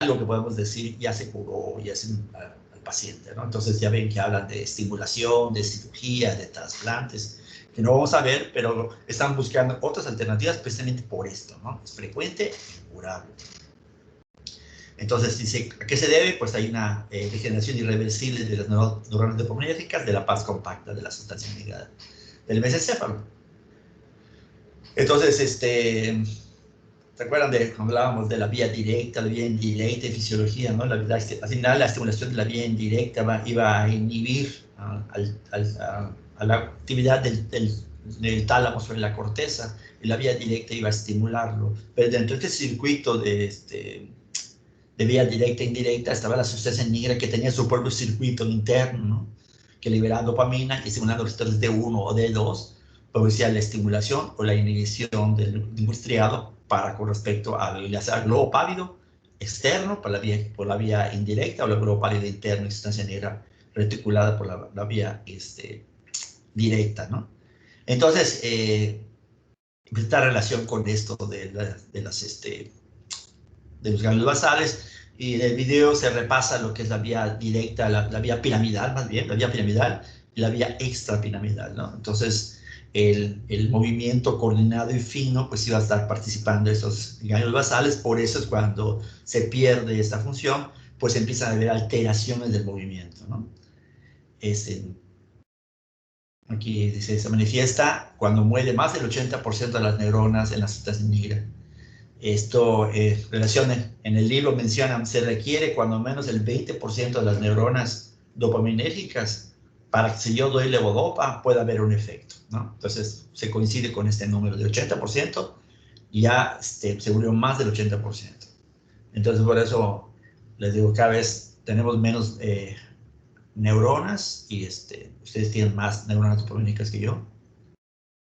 lo que podemos decir ya se curó, ya es al paciente, ¿no? Entonces ya ven que hablan de estimulación, de cirugía, de trasplantes, que no vamos a ver, pero están buscando otras alternativas precisamente por esto, ¿no? Es frecuente y curable. Entonces, dice, ¿a qué se debe? Pues hay una degeneración irreversible de las neuronas dopaminérgicas, de la paz compacta de la sustancia negra del mesencéfalo. Entonces, ¿se acuerdan de cuando hablábamos de la vía directa, la vía indirecta en fisiología, ¿no? Al final, la estimulación de la vía indirecta iba a inhibir a la actividad del tálamo sobre la corteza, y la vía directa iba a estimularlo. Pero dentro de este circuito de vía directa e indirecta estaba la sustancia negra que tenía su propio circuito interno, ¿no? Que liberaba dopamina y estimulando receptores D1 o D2 producía la estimulación o la inhibición del industriado con respecto al globo pálido externo por la vía indirecta, o el globo pálido interno y sustancia negra reticulada por la vía directa, ¿no? Entonces, esta relación con esto de los ganglios basales, y en el video se repasa lo que es la vía directa, la vía piramidal, más bien, la vía piramidal y la vía extrapiramidal, ¿no? Entonces, el movimiento coordinado y fino, pues iba a estar participando de esos ganglios basales. Por eso es cuando se pierde esta función, pues empiezan a haber alteraciones del movimiento, ¿no? Aquí dice, se manifiesta cuando muere más del 80% de las neuronas en la sustancia negra. Esto, relaciona, en el libro mencionan, se requiere cuando menos el 20% de las neuronas dopaminérgicas para que si yo doy levodopa pueda haber un efecto, ¿no? Entonces, se coincide con este número de 80%, y ya se murió más del 80%. Entonces, por eso les digo, cada vez tenemos menos neuronas, y ustedes tienen más neuronas dopamínérgicas que yo.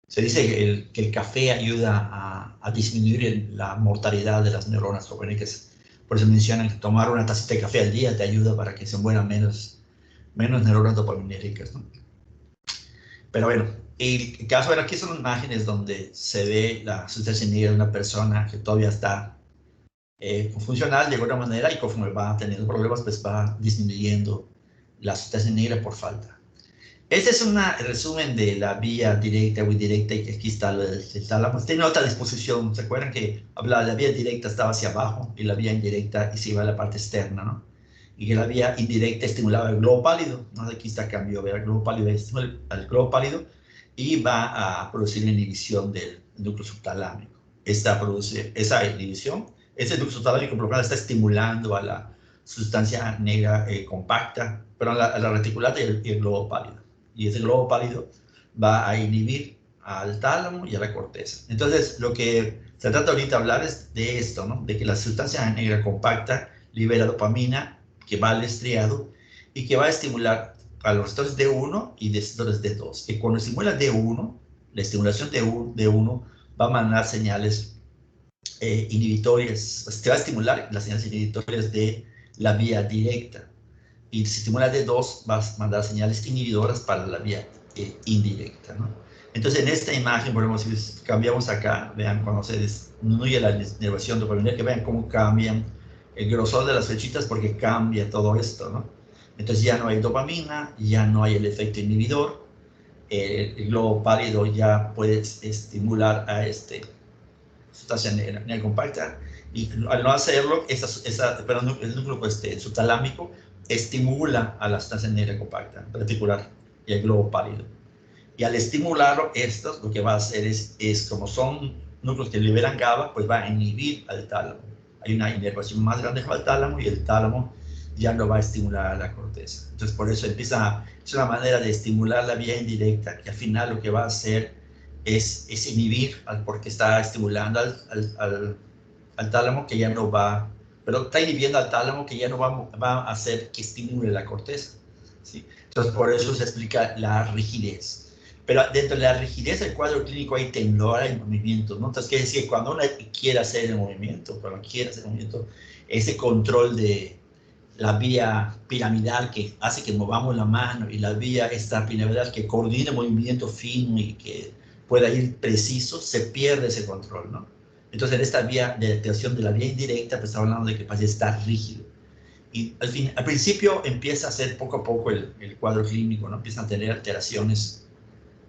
Se dice que el café ayuda a disminuir la mortalidad de las neuronas dopamínérgicas. Por eso mencionan que tomar una tacita de café al día te ayuda para que se mueran menos neuronas dopaminérgicas, ¿no? Pero bueno, el caso, bueno, aquí son imágenes donde se ve la sustancia negra de una persona que todavía está funcional de alguna manera, y conforme va teniendo problemas, pues va disminuyendo la sustancia negra por falta. Este es un resumen de la vía directa o indirecta, y aquí está el tálamo. Tiene otra disposición. ¿Se acuerdan que hablaba de la vía directa estaba hacia abajo y la vía indirecta se iba a la parte externa, ¿no? Y que la vía indirecta estimulaba el globo pálido, ¿no? Aquí está cambio, el globo pálido estimula al globo pálido y va a producir la inhibición del núcleo subtalámico. Esta produce esa inhibición. Ese núcleo subtalámico, por lo cual, está estimulando a la sustancia negra compacta, pero a la reticulata y el globo pálido. Y ese globo pálido va a inhibir al tálamo y a la corteza. Entonces, lo que se trata ahorita de hablar es de esto, ¿no? De que la sustancia negra compacta libera dopamina, que va al estriado y que va a estimular a los receptores D1 y receptores D2. Que cuando estimula D1, la estimulación de D1 va a mandar señales inhibitorias, te va a estimular las señales inhibitorias de la vía directa. Y si estimula D2, vas a mandar señales inhibidoras para la vía indirecta, ¿no? Entonces, en esta imagen, por ejemplo, si cambiamos acá, vean cuando se disminuye la inervación dopamina, que vean cómo cambian el grosor de las flechitas, porque cambia todo esto, ¿no? Entonces ya no hay dopamina, ya no hay el efecto inhibidor, el globo pálido ya puede estimular a sustancia negra compacta, y al no hacerlo, el núcleo subtalámico estimula a la sustancia negra compacta reticular y el globo pálido. Y al estimularlo, esto lo que va a hacer es como son núcleos que liberan GABA, pues va a inhibir al tálamo. Hay una inervación más grande para el tálamo, y el tálamo ya no va a estimular a la corteza. Entonces, por eso es una manera de estimular la vía indirecta, que al final lo que va a hacer es inhibir, porque está estimulando al tálamo, que ya no va, pero está inhibiendo al tálamo, que ya no va a hacer que estimule la corteza, ¿sí? Entonces, por eso se explica la rigidez. Pero dentro de la rigidez del cuadro clínico hay temblor, hay movimiento, ¿no? Entonces, quiere decir que cuando uno quiere hacer el movimiento, ese control de la vía piramidal que hace que movamos la mano, y la vía extrapiramidal que coordina el movimiento fino y que pueda ir preciso, se pierde ese control, ¿no? Entonces, en esta vía de alteración de la vía indirecta, pues estamos hablando de que el paciente está rígido. Y al principio empieza a ser poco a poco el cuadro clínico, ¿no? Empiezan a tener alteraciones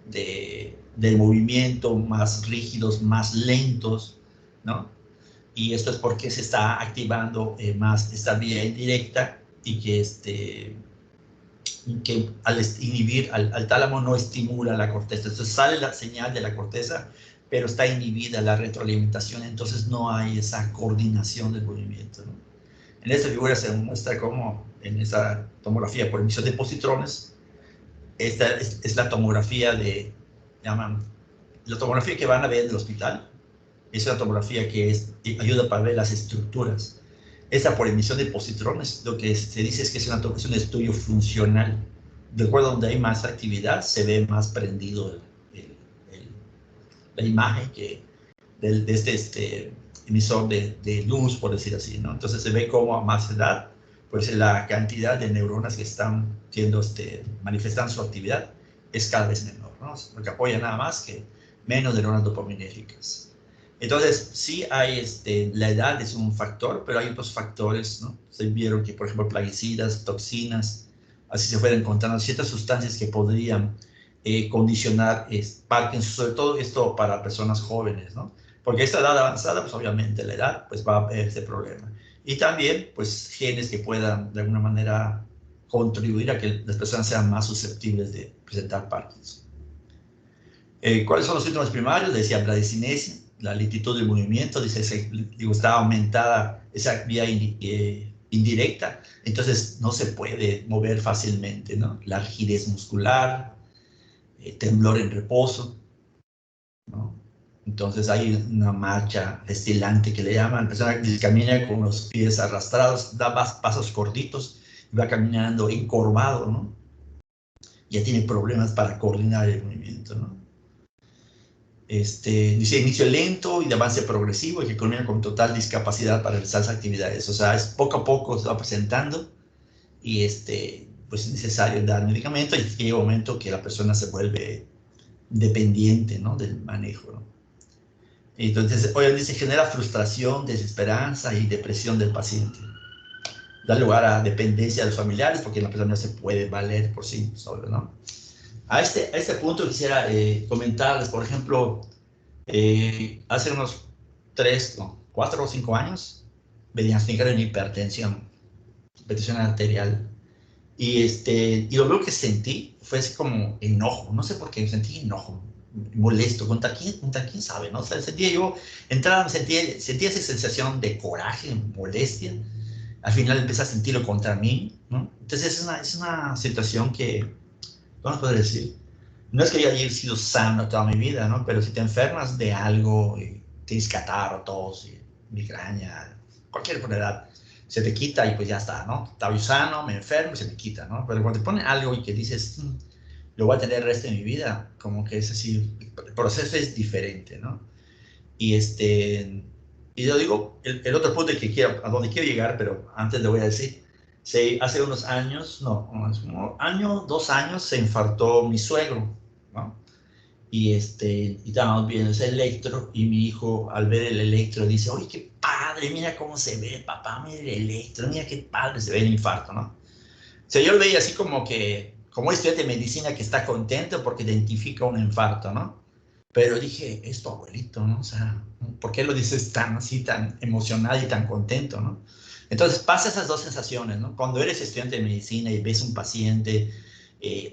de movimiento más rígidos, más lentos, ¿no? Y esto es porque se está activando más esta vía indirecta y que al inhibir al tálamo no estimula la corteza. Entonces sale la señal de la corteza, pero está inhibida la retroalimentación, entonces no hay esa coordinación del movimiento, ¿no? En esta figura se muestra cómo en esa tomografía por emisión de positrones, esta es la tomografía la tomografía que van a ver en el hospital, es una tomografía que ayuda para ver las estructuras. Esta por emisión de positrones, lo que se dice es que es un estudio funcional. De acuerdo a donde hay más actividad, se ve más prendido la imagen de este emisor de luz, por decir así, ¿no? Entonces se ve como a más edad, pues la cantidad de neuronas que están manifestando su actividad es cada vez menor, ¿no? Lo que apoya nada más que menos neuronas dopaminérgicas. Entonces, sí hay, la edad es un factor, pero hay otros factores, ¿no? Se vieron que, por ejemplo, plaguicidas, toxinas, así se fueron encontrando ciertas sustancias que podrían condicionar Parkinson, sobre todo esto para personas jóvenes, ¿no? Porque a esta edad avanzada, pues obviamente la edad, pues va a haber este problema. Y también, pues, genes que puedan, de alguna manera, contribuir a que las personas sean más susceptibles de presentar Parkinson. ¿Cuáles son los síntomas primarios? Decía bradicinesia, la lentitud del movimiento, dice, está aumentada esa vía indirecta, entonces no se puede mover fácilmente, ¿no? La rigidez muscular, temblor en reposo, ¿no? Entonces hay una marcha estilante que le llaman, la persona que camina con los pies arrastrados, da pasos cortitos, y va caminando encorvado, ¿no? Ya tiene problemas para coordinar el movimiento, ¿no? Dice inicio lento y de avance progresivo y que culmina con total discapacidad para realizar las actividades. O sea, es poco a poco se va presentando y pues es necesario dar medicamento y llega un momento que la persona se vuelve dependiente, ¿no? Del manejo, ¿no? Entonces, obviamente se genera frustración, desesperanza y depresión del paciente. Da lugar a dependencia de los familiares porque la persona no se puede valer por sí solo, ¿no? A este punto quisiera comentarles, por ejemplo, hace unos 4 o 5 años me diagnosticaron hipertensión arterial. Y lo único que sentí fue así como enojo, no sé por qué, sentí enojo, molesto, contra quién sabe, ¿no? O sea, sentía esa sensación de coraje, molestia, al final empecé a sentirlo contra mí, ¿no? Entonces es una situación que, ¿cómo puedo decir? No es que yo haya sido sano toda mi vida, ¿no? Pero si te enfermas de algo, tienes catarro, tos, migraña, cualquier enfermedad, se te quita y pues ya está, ¿no? Estaba yo sano, me enfermo y se me quita, ¿no? Pero cuando te ponen algo y que dices, lo voy a tener el resto de mi vida, como que es así, el proceso es diferente, ¿no? Y y yo digo, el otro punto a donde quiero llegar, pero antes le voy a decir, hace unos años, no, un año, 2 años, se infartó mi suegro, ¿no? Y estábamos viendo ese electro y mi hijo al ver el electro dice, oye, qué padre, mira cómo se ve, papá, mira el electro, mira qué padre se ve el infarto, ¿no? O sea, yo lo veía así como estudiante de medicina que está contento porque identifica un infarto, ¿no? Pero dije, es tu abuelito, ¿no? O sea, ¿por qué lo dices tan así, tan emocionado y tan contento, ¿no? Entonces pasa esas dos sensaciones, ¿no? Cuando eres estudiante de medicina y ves un paciente,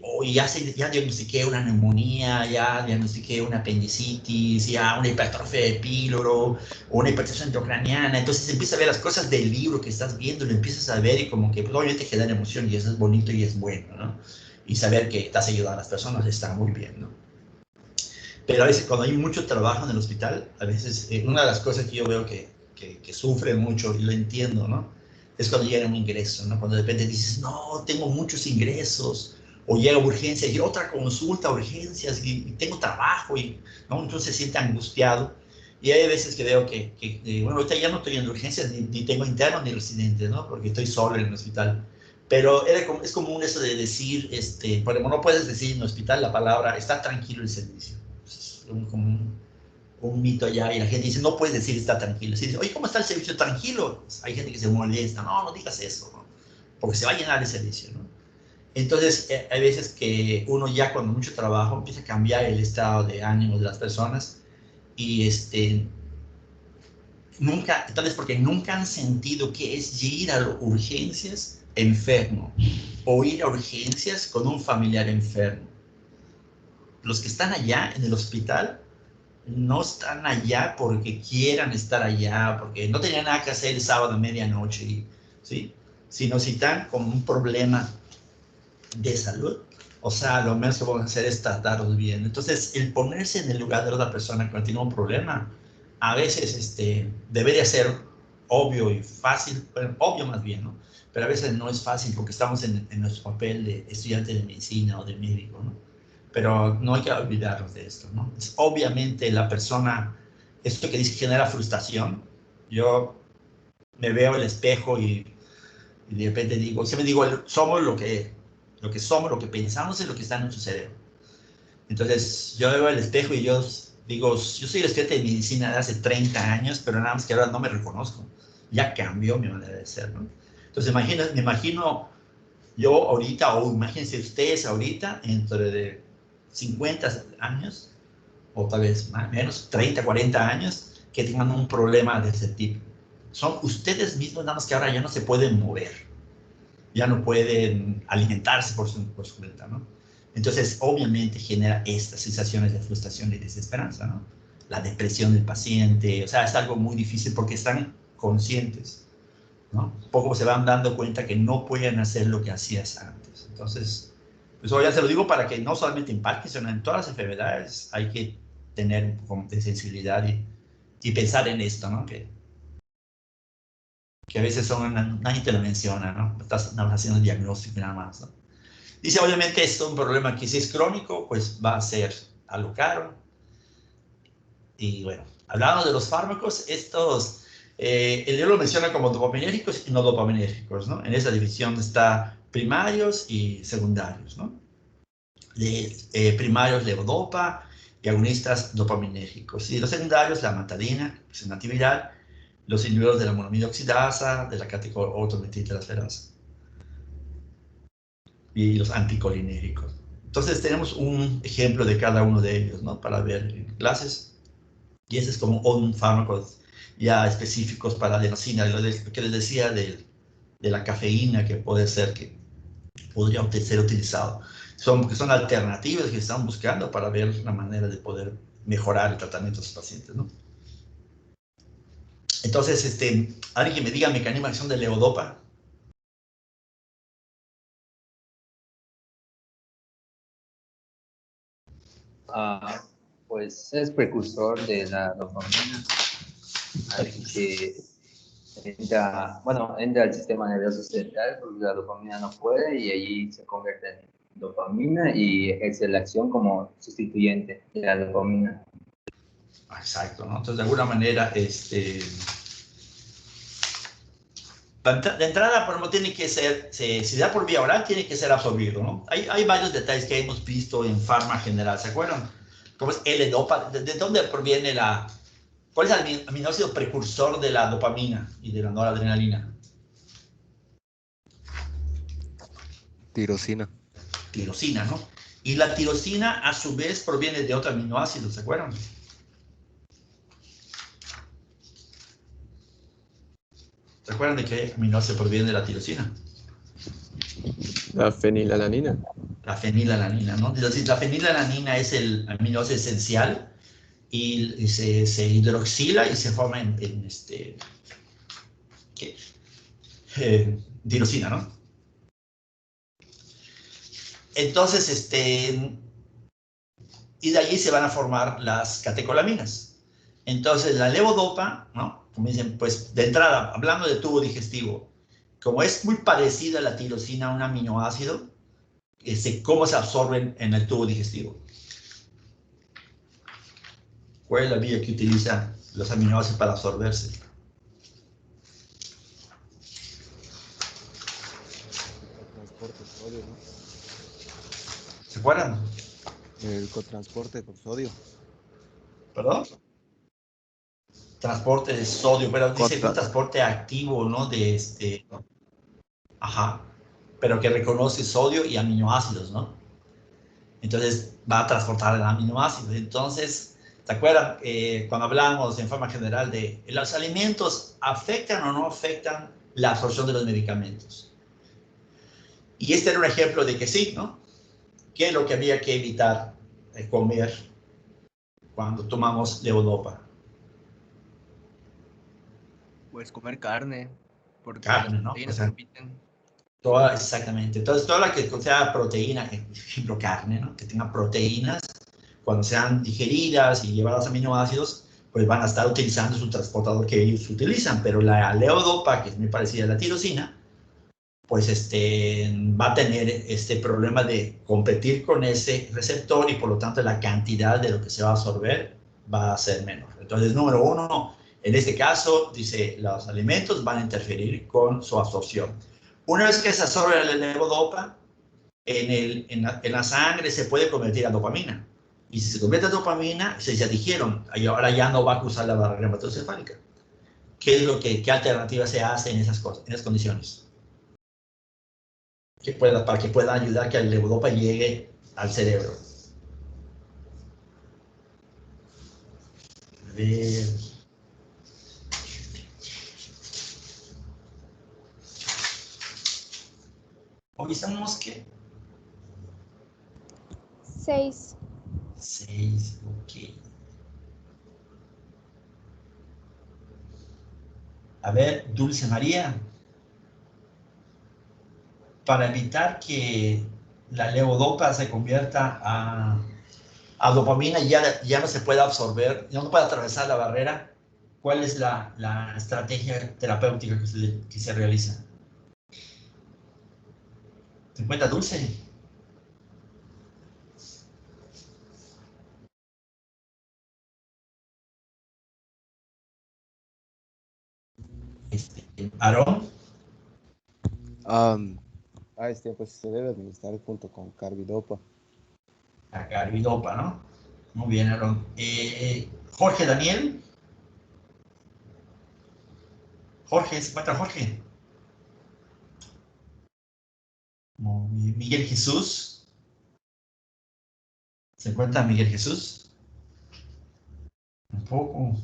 o ya diagnostiqué una neumonía, ya diagnostiqué una apendicitis, ya una hipertrofia de píloro, o una hipertensión intracraniana, entonces empiezas a ver las cosas del libro que estás viendo, lo empiezas a ver y como que pues, obviamente genera emoción y eso es bonito y es bueno, ¿no? Y saber que estás ayudando a las personas está muy bien, ¿no? Pero a veces cuando hay mucho trabajo en el hospital, a veces una de las cosas que yo veo que sufre mucho, y lo entiendo, ¿no? Es cuando llega un ingreso, ¿no? Cuando de repente dices, no, tengo muchos ingresos, o llega urgencia, y otra consulta, urgencias, y tengo trabajo, ¿no? Entonces se siente angustiado. Y hay veces que veo bueno, ahorita ya no estoy en urgencias, ni tengo internos ni residentes, ¿no? Porque estoy solo en el hospital. Pero es común eso de decir, porque no puedes decir en el hospital la palabra, está tranquilo el servicio. Común. un mito allá y la gente dice, no puedes decir está tranquilo. Si dice, oye, ¿cómo está el servicio? Tranquilo. Pues hay gente que se molesta, no, no digas eso, ¿no? Porque se va a llenar el servicio, ¿no? Entonces, hay veces que uno ya con mucho trabajo empieza a cambiar el estado de ánimo de las personas y nunca, tal vez porque nunca han sentido que es ir a urgencias enfermo o ir a urgencias con un familiar enfermo. Los que están allá en el hospital no están allá porque quieran estar allá, porque no tenían nada que hacer el sábado a medianoche, ¿sí? Sino si están con un problema de salud, o sea, lo menos que van a hacer es tratarlos bien. Entonces, el ponerse en el lugar de la otra persona que tiene un problema, a veces debería ser obvio y fácil, bueno, obvio más bien, ¿no? Pero a veces no es fácil porque estamos en nuestro papel de estudiante de medicina o de médico, ¿no? Pero no hay que olvidarnos de esto, ¿no? Es, obviamente la persona, esto que dice genera frustración. Yo me veo el espejo y de repente digo, siempre digo, somos lo que somos, lo que pensamos es lo que está en nuestro cerebro. Entonces yo veo el espejo y yo digo, yo soy el estudiante de medicina de hace 30 años, pero nada más que ahora no me reconozco. Ya cambió mi manera de ser, ¿no? Entonces me imagino yo ahorita, o imagínense ustedes ahorita, dentro de 50 años, o tal vez más, menos, 30, 40 años, que tengan un problema de ese tipo. Son ustedes mismos, nada más que ahora ya no se pueden mover, ya no pueden alimentarse por su cuenta, ¿no? Entonces, obviamente genera estas sensaciones de frustración y desesperanza, ¿no? La depresión del paciente, o sea, es algo muy difícil porque están conscientes, ¿no? Poco se van dando cuenta que no pueden hacer lo que hacías antes. Entonces, pues ya se lo digo para que no solamente en Parkinson, en todas las enfermedades hay que tener un poco de sensibilidad y pensar en esto, ¿no? Que a veces nadie te lo menciona, ¿no? Estás haciendo el diagnóstico y nada más, ¿no? Dice, obviamente, esto es un problema que si es crónico, pues va a ser algo caro. Y bueno, hablando de los fármacos, el libro lo menciona como dopaminérgicos y no dopaminérgicos, ¿no? En esa división está primarios y secundarios, ¿no? Primarios, levodopa y agonistas dopaminérgicos. Y los secundarios, la amantadina, que es un antiviral, los inhibidores de la monoamida oxidasa, de la catecolmetiltransferasa y los anticolinéricos. Entonces tenemos un ejemplo de cada uno de ellos, ¿no? Para ver en clases. Y ese es como un fármaco ya específicos para la adenosina, lo que les decía de la cafeína que puede ser que podría ser utilizado. Son alternativas que están buscando para ver la manera de poder mejorar el tratamiento de los pacientes, ¿no? Entonces, alguien que me diga mecanismo de acción de levodopa. Ah, pues es precursor de la dopamina, así que entra al sistema nervioso central porque la dopamina no puede y allí se convierte en dopamina y ejerce la acción como sustituyente de la dopamina. Exacto, ¿no? Entonces, de alguna manera, de entrada, por ejemplo, tiene que ser, si da por vía oral, tiene que ser absorbido, ¿no? Hay varios detalles que hemos visto en Pharma General, ¿se acuerdan? ¿Cómo es L-Dopa? ¿De dónde proviene cuál es el aminoácido precursor de la dopamina y de la noradrenalina? Tirosina. Tirosina, ¿no? Y la tirosina, a su vez, proviene de otro aminoácido, ¿se acuerdan? ¿Se acuerdan de qué aminoácido proviene de la tirosina? La fenilalanina. La fenilalanina, ¿no? Entonces, la fenilalanina es el aminoácido esencial y se hidroxila y se forma en ¿qué? Tirosina, ¿no? Entonces, y de allí se van a formar las catecolaminas. Entonces, la levodopa, ¿no? Como dicen, pues de entrada, hablando de tubo digestivo, como es muy parecida a la tirosina a un aminoácido, ¿cómo se absorben en el tubo digestivo? ¿Cuál es la vía que utilizan los aminoácidos para absorberse? Cotransporte por sodio, ¿no? ¿Se acuerdan? El cotransporte por sodio. ¿Perdón? transporte de sodio, pero dice Contra- un transporte activo, ¿no? Ajá, pero que reconoce sodio y aminoácidos, ¿no? Entonces va a transportar el aminoácido. Entonces, ¿te acuerdas cuando hablábamos en forma general de los alimentos afectan o no afectan la absorción de los medicamentos? Y este era un ejemplo de que sí, ¿no? ¿Qué es lo que había que evitar comer cuando tomamos levodopa? Pues comer carne, porque las Carne, ¿no? O proteínas sea, permiten. exactamente. Entonces, toda la que sea proteína, por ejemplo, carne, ¿no? Que tenga proteínas, cuando sean digeridas y llevadas aminoácidos, pues van a estar utilizando su transportador que ellos utilizan. Pero la levodopa, que es muy parecida a la tirosina, pues va a tener este problema de competir con ese receptor y por lo tanto la cantidad de lo que se va a absorber va a ser menor. Entonces, número uno, en este caso, dice, los alimentos van a interferir con su absorción. Una vez que se absorbe la levodopa, en la sangre se puede convertir a dopamina. Y si se convierte a dopamina, se ya dijeron, ahora ya no va a cruzar la barrera hematocefálica. ¿Qué alternativa se hace en esas cosas, en esas condiciones? Para que pueda ayudar a que la levodopa llegue al cerebro. A ver. Hoy estamos, ¿qué? 6. 6, ok. A ver, Dulce María, para evitar que la levodopa se convierta a dopamina y ya no se pueda absorber, ya no puede atravesar la barrera, ¿cuál es la estrategia terapéutica que se realiza? ¿Se encuentra Dulce? Aarón, Pues se debe administrar junto con carbidopa. la carbidopa, ¿no? Muy bien, Aarón. Jorge Daniel. Jorge, ¿se encuentra Jorge? Miguel Jesús. ¿Se encuentra Miguel Jesús? Un poco.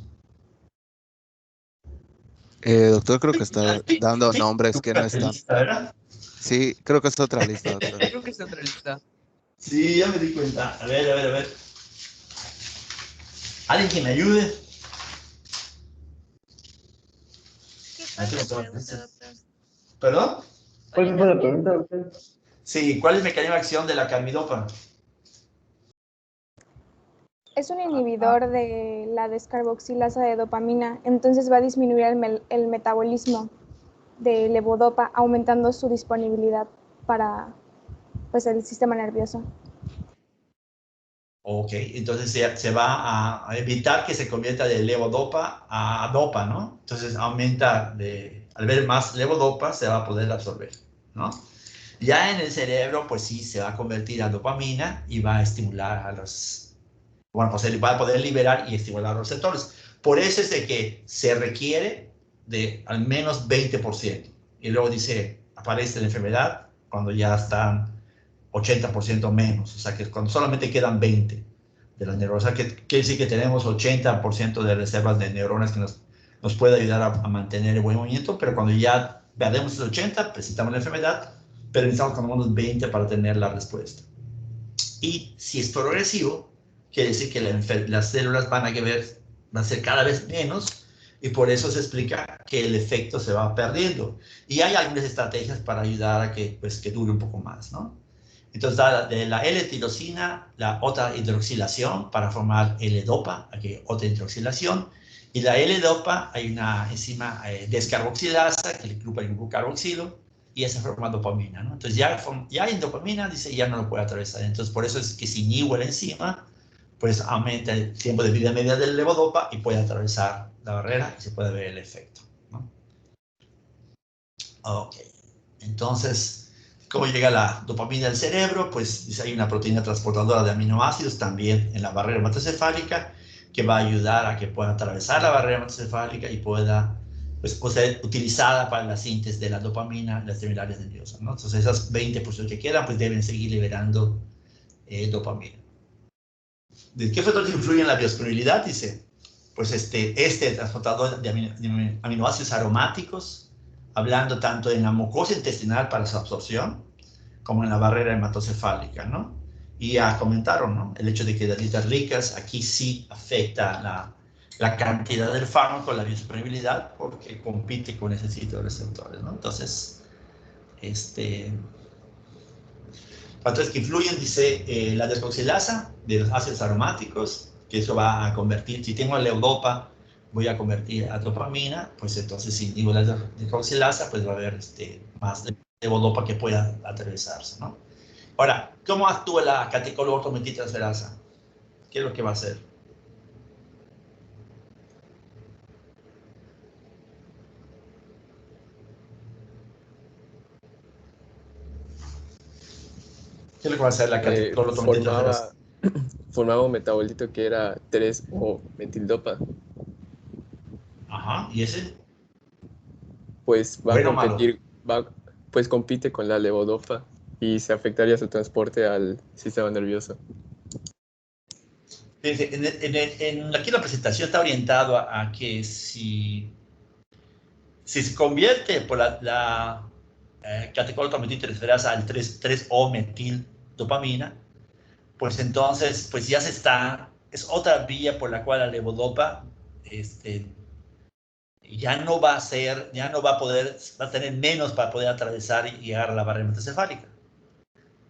Doctor, creo que está dando Sí, nombres que no otra están. lista, ¿verdad? Sí, creo que es otra lista, doctor. Creo que es otra lista. Sí, ya me di cuenta. A ver. ¿Alguien que me ayude? ¿Cuál es la pregunta, doctor? ¿Perdón? ¿Cuál fue la pregunta, doctor? Sí, ¿cuál es el mecanismo de acción de la carbidopa? Es un inhibidor de la descarboxilasa de dopamina, entonces va a disminuir el metabolismo de levodopa, aumentando su disponibilidad para pues, el sistema nervioso. Ok, entonces se va a evitar que se convierta de levodopa a dopa, ¿no? Entonces aumenta, al ver más levodopa, se va a poder absorber, ¿no? Ya en el cerebro, pues sí, se va a convertir a dopamina y va a estimular pues va a poder liberar y estimular los receptores. Por eso es de que se requiere de al menos 20%. Y luego dice, aparece la enfermedad cuando ya están 80% menos. O sea, que cuando solamente quedan 20 de las neuronas. O sea, que quiere decir que tenemos 80% de reservas de neuronas que nos puede ayudar a mantener el buen movimiento, pero cuando ya perdemos esos 80, presentamos la enfermedad, pero necesitamos cuando menos 20 para tener la respuesta. Y si es progresivo, quiere decir que las células van a ser cada vez menos y por eso se explica que el efecto se va perdiendo. Y hay algunas estrategias para ayudar a que dure un poco más, ¿no? Entonces, de la L-tirosina, la otra hidroxilación para formar L-dopa, aquí otra hidroxilación. Y la L-dopa, hay una enzima descarboxilasa, que el grupo carboxilo, y esa forma dopamina, ¿no? Entonces, ya en dopamina, dice, ya no lo puede atravesar. Entonces, por eso es que si inhibe la enzima, pues aumenta el tiempo de vida media del levodopa y puede atravesar la barrera y se puede ver el efecto, ¿no? Ok, entonces, ¿cómo llega la dopamina al cerebro? Pues dice, hay una proteína transportadora de aminoácidos también en la barrera hematocefálica que va a ayudar a que pueda atravesar la barrera hematocefálica y pueda pues, ser utilizada para la síntesis de la dopamina, las terminales nerviosas, ¿no? Entonces, esas 20% que quedan, pues deben seguir liberando dopamina. ¿De qué factores influyen en la biodisponibilidad? Dice, pues este transportador de aminoácidos aromáticos, hablando tanto en la mucosa intestinal para su absorción, como en la barrera hematocefálica, ¿no? Y ya comentaron, ¿no? El hecho de que las dietas ricas aquí sí afecta la cantidad del fármaco, la biodisponibilidad, porque compite con ese sitio de receptores, ¿no? Entonces, factores que influyen, dice, la descarboxilasa de los ácidos aromáticos, que eso va a convertir, si tengo levodopa, voy a convertir a dopamina, pues entonces si digo la descarboxilasa, pues va a haber más levodopa que pueda atravesarse, ¿no? Ahora, ¿cómo actúa la catecolortometiltransferasa? ¿Qué es lo que va a hacer? ¿Qué es lo que va a hacer la catecolortometiltransferasa? Formaba un metabolito que era 3-O-metildopa. Ajá, ¿y ese? Pues va a ¿Bueno o malo? competir, pues compite con la levodopa y se afectaría su transporte al sistema nervioso. Fíjense, aquí la presentación está orientado a que si se convierte por la catecolortometiltransferasa al 3-O-metildopamina, pues entonces pues ya es otra vía por la cual la levodopa ya no va a poder, va a tener menos para poder atravesar y llegar a la barrera hematocefálica.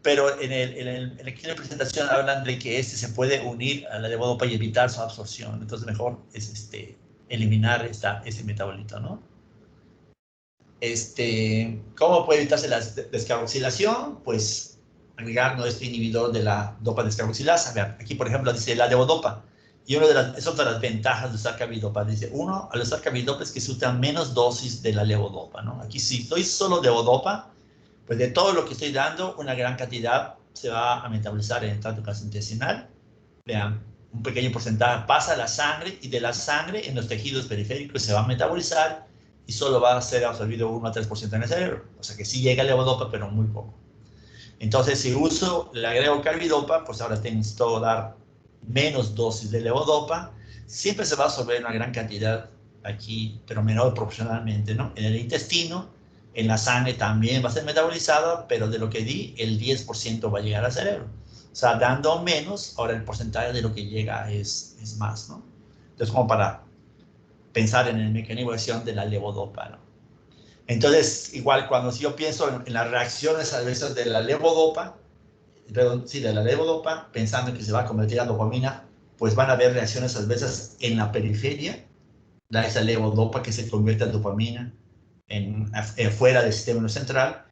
Pero en la presentación hablan de que se puede unir a la levodopa y evitar su absorción. Entonces mejor es eliminar ese metabolito, ¿no? ¿Cómo puede evitarse la descarboxilación? Pues agregar nuestro inhibidor de la dopa descarboxilasa. Vean, aquí por ejemplo dice la levodopa. Y es otra de las ventajas de usar carbidopa. Dice, uno, al usar carbidopa es que se usa menos dosis de la levodopa, ¿no? Aquí si doy solo levodopa, pues de todo lo que estoy dando, una gran cantidad se va a metabolizar en el tracto gastrointestinal. Vean, un pequeño porcentaje pasa a la sangre y de la sangre en los tejidos periféricos se va a metabolizar y solo va a ser absorbido 1 a 3% en el cerebro. O sea que sí llega levodopa, pero muy poco. Entonces, si le agrego carbidopa, pues ahora tengo que dar menos dosis de levodopa. Siempre se va a absorber una gran cantidad aquí, pero menor proporcionalmente, ¿no? En el intestino, en la sangre también va a ser metabolizada, pero de lo que di, el 10% va a llegar al cerebro. O sea, dando menos, ahora el porcentaje de lo que llega es más, ¿no? Entonces, como para pensar en el mecanismo de acción de la levodopa, ¿no? Entonces, igual cuando yo pienso en las reacciones adversas de la levodopa, pensando que se va a convertir a dopamina, pues van a haber reacciones adversas en la periferia, esa levodopa que se convierte a dopamina fuera del sistema nervioso central,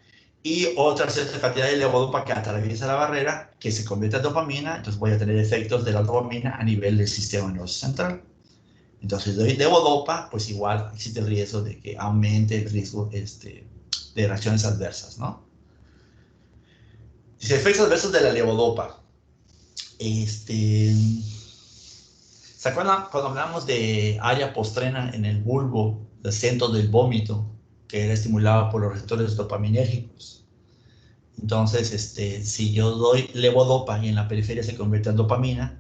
y otra cierta cantidad de levodopa que atraviesa la barrera, que se convierte a dopamina, entonces voy a tener efectos de la dopamina a nivel del sistema nervioso central. Entonces, doy levodopa, pues igual existe el riesgo de que aumente el riesgo de reacciones adversas, ¿no? Dice, efectos adversos de la levodopa. ¿Se acuerdan cuando hablamos de área postrena en el bulbo, del centro del vómito, que era estimulado por los receptores dopaminérgicos? Entonces, si yo doy levodopa y en la periferia se convierte en dopamina,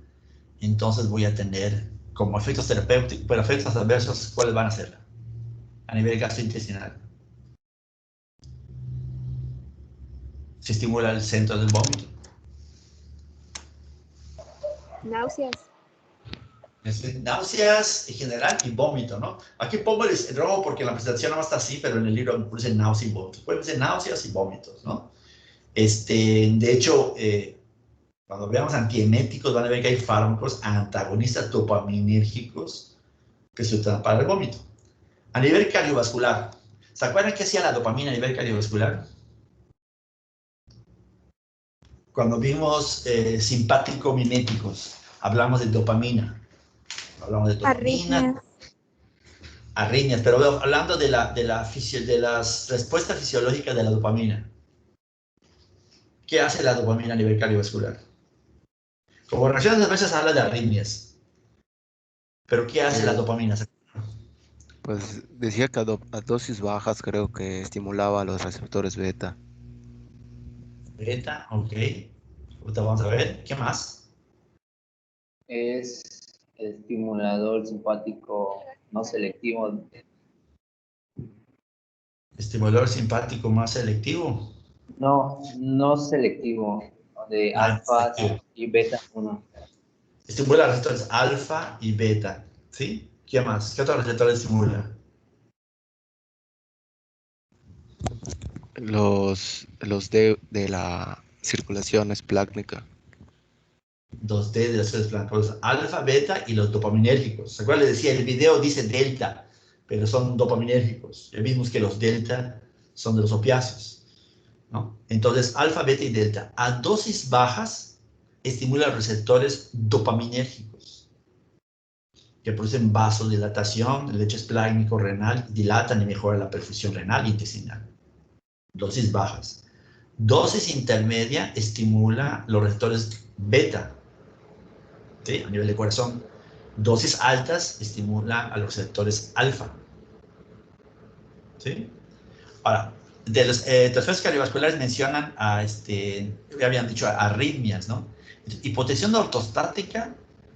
entonces voy a tener como efectos terapéuticos, pero efectos adversos, ¿cuáles van a ser? A nivel gastrointestinal. Se estimula el centro del vómito. Náuseas. Náuseas en general y vómito, ¿no? Aquí pongo el rojo porque la presentación no está así, pero en el libro me puse náuseas y vómitos. Pueden ser náuseas y vómitos, ¿no? De hecho, cuando veamos antieméticos van a ver que hay fármacos antagonistas dopaminérgicos que se usan para el vómito. A nivel cardiovascular, ¿se acuerdan qué hacía la dopamina a nivel cardiovascular? Cuando vimos simpático-miméticos, hablamos de dopamina. Hablamos de dopamina. Arritmias, pero hablando de las respuestas fisiológicas de la dopamina. ¿Qué hace la dopamina a nivel cardiovascular? Como reacciones adversas habla de arritmias. Pero ¿qué hace la dopamina? Pues decía que a dosis bajas creo que estimulaba los receptores beta. Beta, ok. Ahorita vamos a ver. ¿Qué más? Es estimulador simpático no selectivo. Estimulador simpático más selectivo. No selectivo, de Ah, alfa selectivo. y beta 1. Estimula receptores alfa y beta. ¿Sí? ¿Qué más? ¿Qué otros receptores estimula? Los de la circulación esplácnica. 2D de las células blancas, alfa, beta y los dopaminérgicos. ¿Se acuerdan? Les decía, el video dice delta, pero son dopaminérgicos. El mismo es que los delta son de los opiáceos, ¿no? Entonces, alfa, beta y delta, a dosis bajas, estimulan receptores dopaminérgicos, que producen vasodilatación, el lecho esplácnico renal, dilatan y mejoran la perfusión renal e intestinal. Dosis bajas. Dosis intermedia estimula los receptores beta, ¿sí? A nivel de corazón. Dosis altas estimulan a los receptores alfa, ¿sí? Ahora, de los trastornos cardiovasculares mencionan ya habían dicho arritmias, ¿no? Hipotensión ortostática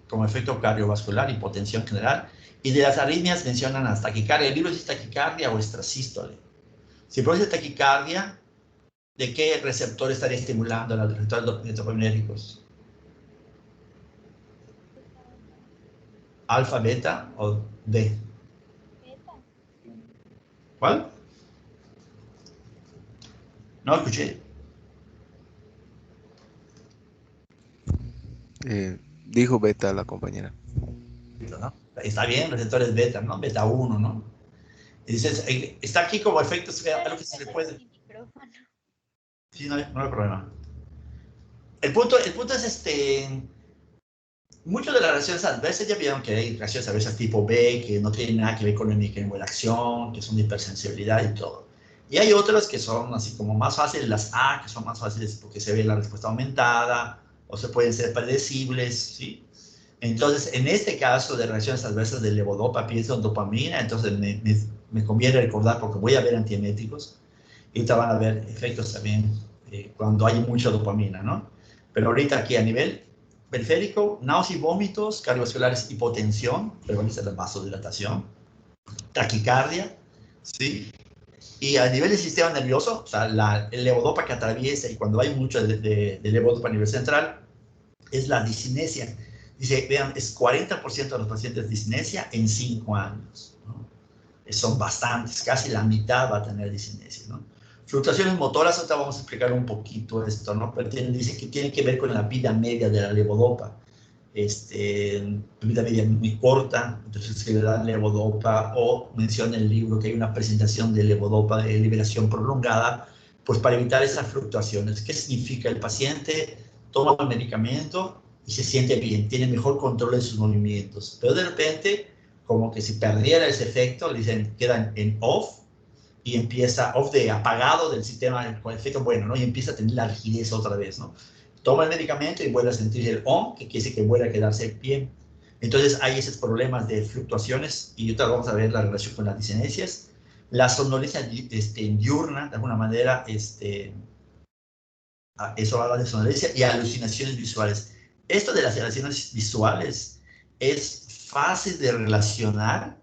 como efecto cardiovascular, hipotensión general, y de las arritmias mencionan hasta taquicardia. El libro dice taquicardia o extrasístole. Si produce taquicardia, ¿de qué receptor estaría estimulando a los receptores dopaminérgicos? ¿Alfa, beta o D? ¿Cuál? No escuché. Dijo beta la compañera. ¿No? Está bien, receptores beta, ¿no? Beta 1, ¿no? Y dices, está aquí como efecto, algo que se le puede. Sí, no hay problema. El punto es muchas de las reacciones adversas ya vieron que hay reacciones adversas tipo B, que no tienen nada que ver con la acción, que son de hipersensibilidad y todo. Y hay otras que son así como más fáciles, las A, que son más fáciles porque se ve la respuesta aumentada, o se pueden ser predecibles, ¿sí? Entonces, en este caso de reacciones adversas de levodopa, pienso en dopamina, entonces me conviene recordar porque voy a ver antieméticos y ahorita van a ver efectos también cuando hay mucha dopamina, ¿no? Pero ahorita aquí a nivel periférico, náuseas y vómitos, cardiovasculares, hipotensión, prevalencia de la vasodilatación, taquicardia, ¿sí? Y a nivel del sistema nervioso, o sea, el levodopa que atraviesa y cuando hay mucho de levodopa a nivel central, es la discinesia. Dice, vean, es 40% de los pacientes discinesia en 5 años, ¿no? Son bastantes, casi la mitad va a tener discinesia, ¿no? Fluctuaciones motoras, ahorita vamos a explicar un poquito esto, ¿no? Pero dice que tiene que ver con la vida media de la levodopa. Vida media muy corta, entonces que le dan levodopa, o menciona en el libro que hay una presentación de levodopa de liberación prolongada, pues para evitar esas fluctuaciones. ¿Qué significa? El paciente toma el medicamento y se siente bien, tiene mejor control de sus movimientos, pero de repente, como que si perdiera ese efecto, le dicen, quedan en off, y empieza off de apagado del sistema con efecto bueno, ¿no? Y empieza a tener la rigidez otra vez, ¿no? Toma el medicamento y vuelve a sentir el on, que quiere decir que vuelve a quedarse bien. Entonces hay esos problemas de fluctuaciones y ahorita vamos a ver la relación con las discenesias. La somnolencia diurna, de alguna manera, eso habla de somnolencia y alucinaciones visuales. Esto de las alucinaciones visuales es fácil de relacionar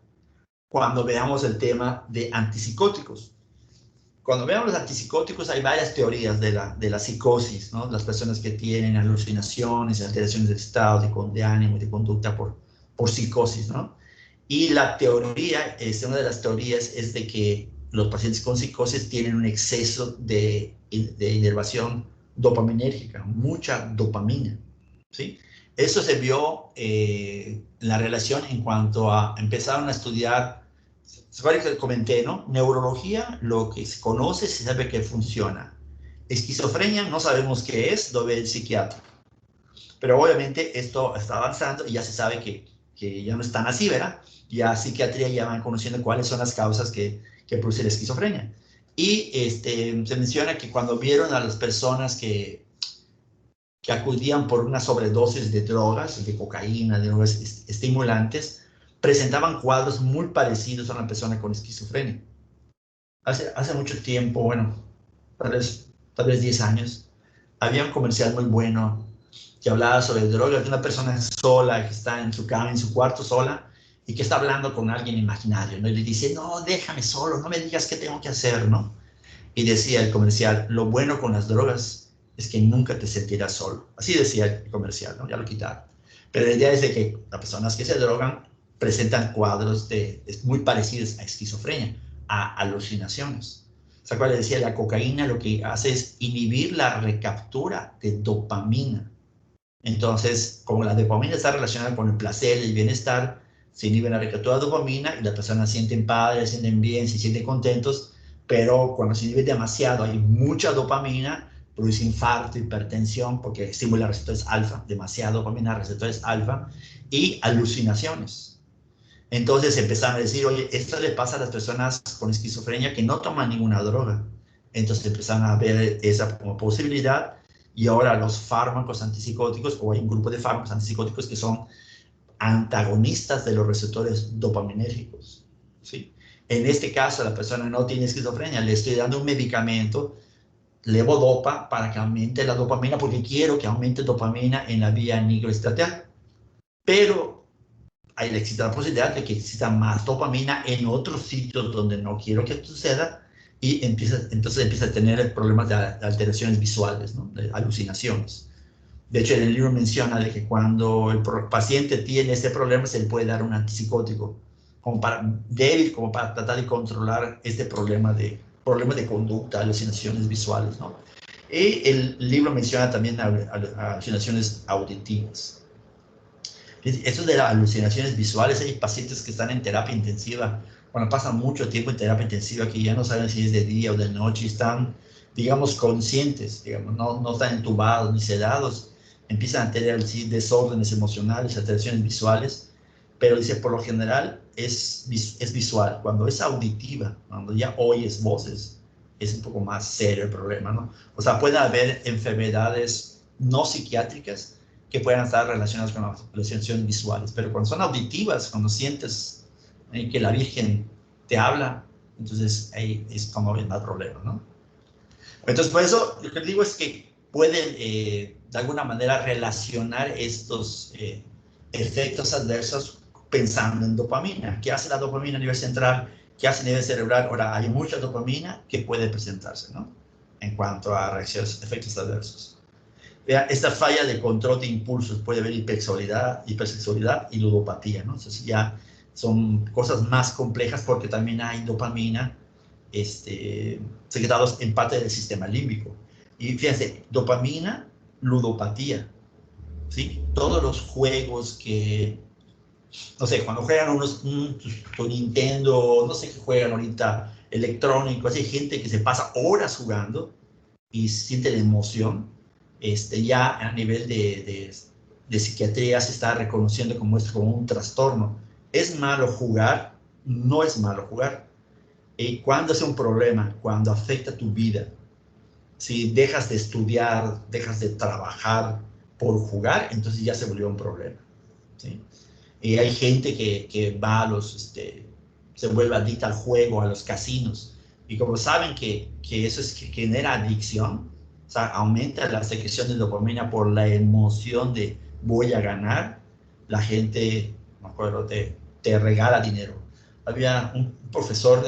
cuando veamos el tema de antipsicóticos. Cuando veamos los antipsicóticos hay varias teorías de la psicosis, ¿no? Las personas que tienen alucinaciones, alteraciones de estado, de ánimo y de conducta por psicosis, ¿no? Y la teoría, una de las teorías es de que los pacientes con psicosis tienen un exceso de inervación dopaminérgica, mucha dopamina, ¿sí? Eso se vio la relación en cuanto a empezaron a estudiar. ¿Se acuerdan que comenté, no? Neurología, lo que se conoce, se sabe que funciona. Esquizofrenia, no sabemos qué es, lo ve el psiquiatra. Pero obviamente esto está avanzando y ya se sabe que ya no es tan así, ¿verdad? Ya psiquiatría ya van conociendo cuáles son las causas que produce la esquizofrenia. Y se menciona que cuando vieron a las personas que acudían por una sobredosis de drogas, de cocaína, de drogas estimulantes, presentaban cuadros muy parecidos a una persona con esquizofrenia. Hace mucho tiempo, bueno, tal vez 10 años, había un comercial muy bueno que hablaba sobre drogas de una persona sola que está en su cama, en su cuarto sola, y que está hablando con alguien imaginario, ¿no? Y le dice, no, déjame solo, no me digas qué tengo que hacer, ¿no? Y decía el comercial, lo bueno con las drogas es que nunca te sentirás solo. Así decía el comercial, ¿no? Ya lo quitaron. Pero la idea es de que las personas que se drogan presentan cuadros muy parecidos a esquizofrenia, a alucinaciones. O sea, cual le decía, la cocaína lo que hace es inhibir la recaptura de dopamina. Entonces, como la dopamina está relacionada con el placer, el bienestar, se inhibe la recaptura de dopamina y las personas sienten paz, se sienten bien, se sienten contentos, pero cuando se inhibe demasiado, hay mucha dopamina, produce infarto, hipertensión, porque estimula receptores alfa, demasiada dopamina, receptores alfa, y alucinaciones. Entonces empezaron a decir, oye, esto le pasa a las personas con esquizofrenia que no toman ninguna droga. Entonces empezaron a ver esa como posibilidad, y ahora los fármacos antipsicóticos, o hay un grupo de fármacos antipsicóticos que son antagonistas de los receptores dopaminérgicos, ¿sí? En este caso, la persona no tiene esquizofrenia, le estoy dando un medicamento, levodopa, para que aumente la dopamina, porque quiero que aumente dopamina en la vía nigroestriatal. Pero existe la posibilidad de que exista más dopamina en otros sitios donde no quiero que suceda, y entonces empieza a tener problemas de alteraciones visuales, ¿no? De alucinaciones. De hecho, en el libro menciona de que cuando el paciente tiene este problema, se le puede dar un antipsicótico débil, como para tratar de controlar este problema de conducta, alucinaciones visuales, ¿no? Y el libro menciona también alucinaciones auditivas. Eso de las alucinaciones visuales, hay pacientes que están en terapia intensiva, cuando pasan mucho tiempo en terapia intensiva, que ya no saben si es de día o de noche, están, digamos, conscientes, digamos, no están entubados ni sedados, empiezan a tener desórdenes emocionales, alteraciones visuales, pero dice, por lo general es visual. Cuando es auditiva, cuando ya oyes voces, es un poco más serio el problema, ¿no? O sea, puede haber enfermedades no psiquiátricas que puedan estar relacionadas con las alucinaciones visuales, pero cuando son auditivas, cuando sientes que la Virgen te habla, entonces ahí es como el más problema, ¿no? Entonces, por eso, lo que digo es que pueden, de alguna manera, relacionar estos efectos adversos pensando en dopamina. ¿Qué hace la dopamina a nivel central? ¿Qué hace a nivel cerebral? Ahora, hay mucha dopamina que puede presentarse, ¿no? En cuanto a reacciones, efectos adversos. Esta falla de control de impulsos, puede haber hipersexualidad y ludopatía, ¿no? Entonces ya son cosas más complejas porque también hay dopamina secretados en parte del sistema límbico. Y fíjense, dopamina, ludopatía, ¿sí? Todos los juegos que, no sé, cuando juegan con Nintendo, no sé qué juegan ahorita, electrónicos, hay gente que se pasa horas jugando y siente la emoción. Ya a nivel de psiquiatría se está reconociendo como esto como un trastorno. ¿Es malo jugar? No es malo jugar. ¿Cuándo es un problema? Cuando afecta tu vida. Si dejas de estudiar, dejas de trabajar por jugar, entonces ya se volvió un problema, ¿sí? Y hay gente que va a se vuelve adicta al juego, a los casinos. Y como saben que eso que genera adicción, o sea, aumenta la secreción de dopamina por la emoción de voy a ganar, la gente, me acuerdo, te regala dinero. Había un profesor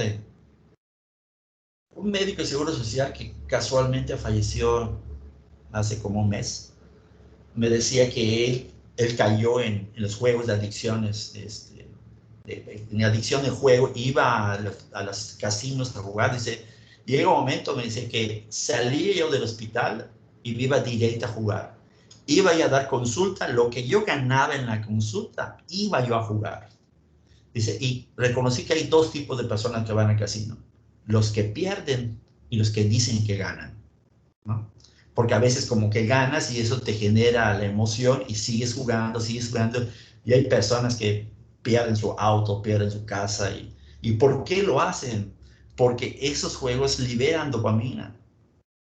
un médico de Seguro Social que casualmente falleció hace como un mes. Me decía que él cayó en los juegos de adicciones, en adicción de juego, iba a los casinos a jugar. Dice, llega un momento, me dice, que salía yo del hospital y me iba directo a jugar. Iba yo a dar consulta, lo que yo ganaba en la consulta, iba yo a jugar. Dice, y reconocí que hay dos tipos de personas que van al casino: los que pierden y los que dicen que ganan, ¿no? Porque a veces como que ganas y eso te genera la emoción y sigues jugando, y hay personas que pierden su auto, pierden su casa. ¿Y por qué lo hacen? Porque esos juegos liberan dopamina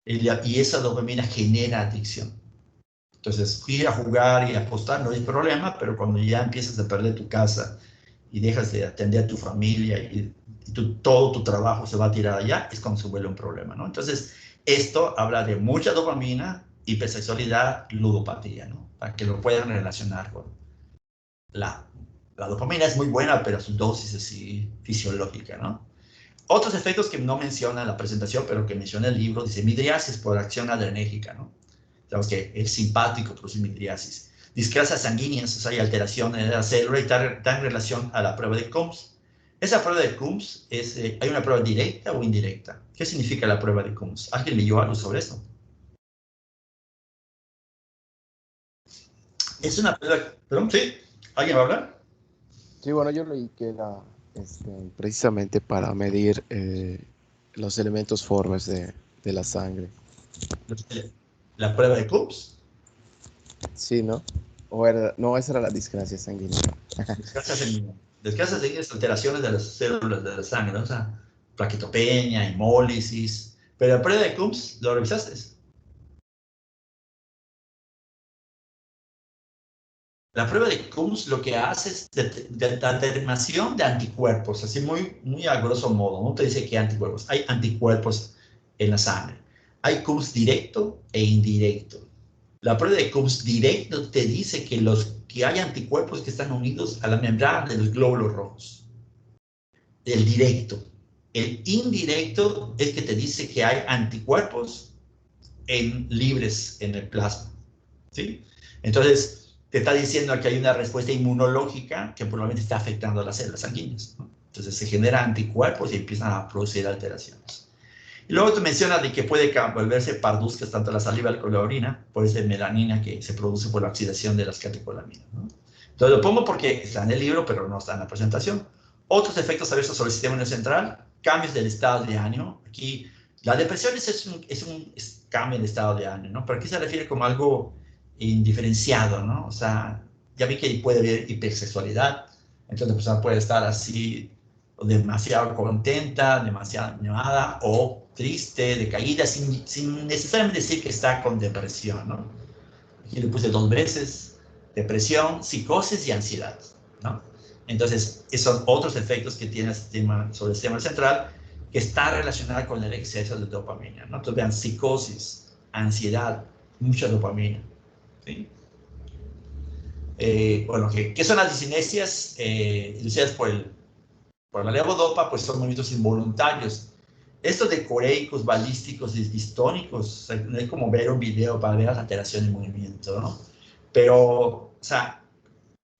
y esa dopamina genera adicción. Entonces, ir a jugar y apostar no hay problema, pero cuando ya empiezas a perder tu casa y dejas de atender a tu familia y todo tu trabajo se va a tirar allá, es cuando se vuelve un problema, ¿no? Entonces, esto habla de mucha dopamina, hipersexualidad, ludopatía, ¿no? Para que lo puedan relacionar con la dopamina es muy buena, pero su dosis es así fisiológica, ¿no? Otros efectos que no menciona la presentación, pero que menciona el libro, dice midriasis por acción adrenérgica, ¿no? Sabemos que es simpático producir midriasis. Discrasias sanguíneas, o sea, hay alteraciones de la célula y está en relación a la prueba de Coombs. Esa prueba de Coombs, ¿hay una prueba directa o indirecta? ¿Qué significa la prueba de Coombs? ¿Alguien leyó algo sobre eso? Es una prueba, perdón, ¿sí? ¿Alguien va a hablar? Sí, bueno, yo leí que era precisamente para medir los elementos formes de la sangre. ¿La prueba de Coombs? Sí, ¿no? No, esa era la discrasia sanguínea. Descansa sanguíneas, alteraciones de las células de la sangre, ¿no? O sea, plaquetopenia, hemólisis. Pero la prueba de Coombs, ¿lo revisaste? La prueba de Coombs lo que hace es determinación de anticuerpos, así muy a grosso modo, no te dice qué anticuerpos. Hay anticuerpos en la sangre. Hay Coombs directo e indirecto. La prueba de Coombs directo te dice que hay anticuerpos que están unidos a la membrana de los glóbulos rojos. El directo. El indirecto es que te dice que hay anticuerpos libres en el plasma. ¿Sí? Entonces, te está diciendo que hay una respuesta inmunológica que probablemente está afectando a las células sanguíneas, ¿no? Entonces se generan anticuerpos y empiezan a producir alteraciones. Y luego te menciona de que puede volverse parduzcas tanto la saliva como la orina por esa melanina que se produce por la oxidación de las catecolaminas, ¿no? Entonces lo pongo porque está en el libro, pero no está en la presentación. Otros efectos adversos sobre el sistema nervioso central, cambios del estado de ánimo. Aquí la depresión es un cambio de estado de ánimo, ¿no? Pero aquí se refiere como algo indiferenciado, ¿no? O sea, ya vi que puede haber hipersexualidad, entonces la persona puede estar así demasiado contenta, demasiado animada o triste, decaída, sin necesariamente decir que está con depresión, ¿no? Aquí le puse 2 veces, depresión, psicosis y ansiedad, ¿no? Entonces, esos son otros efectos que tiene el sistema, sobre el sistema central que está relacionado con el exceso de dopamina, ¿no? Entonces, vean, psicosis, ansiedad, mucha dopamina, ¿sí? Bueno, ¿qué son las disinesias inducidas por la levodopa? Pues son movimientos involuntarios. Esto de coreicos, balísticos y distónicos, no es como ver un video para ver las alteraciones de movimiento, ¿no? Pero, o sea,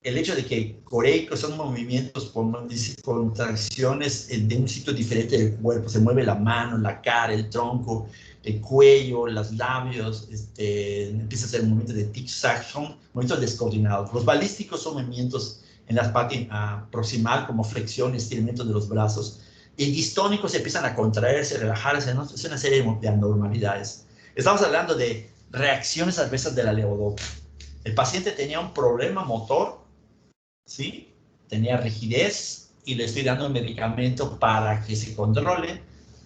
el hecho de que coreicos son movimientos con contracciones de un sitio diferente del cuerpo, se mueve la mano, la cara, el tronco, el cuello, los labios, empieza a ser movimientos de tic-tac, son movimientos descoordinados. Los balísticos son movimientos en la parte proximal, como flexión y estiramiento de los brazos, y distónicos empiezan a contraerse, relajarse, ¿no? Es una serie de anormalidades. Estamos hablando de reacciones adversas de la levodopa. El paciente tenía un problema motor, ¿sí? Tenía rigidez y le estoy dando un medicamento para que se controle,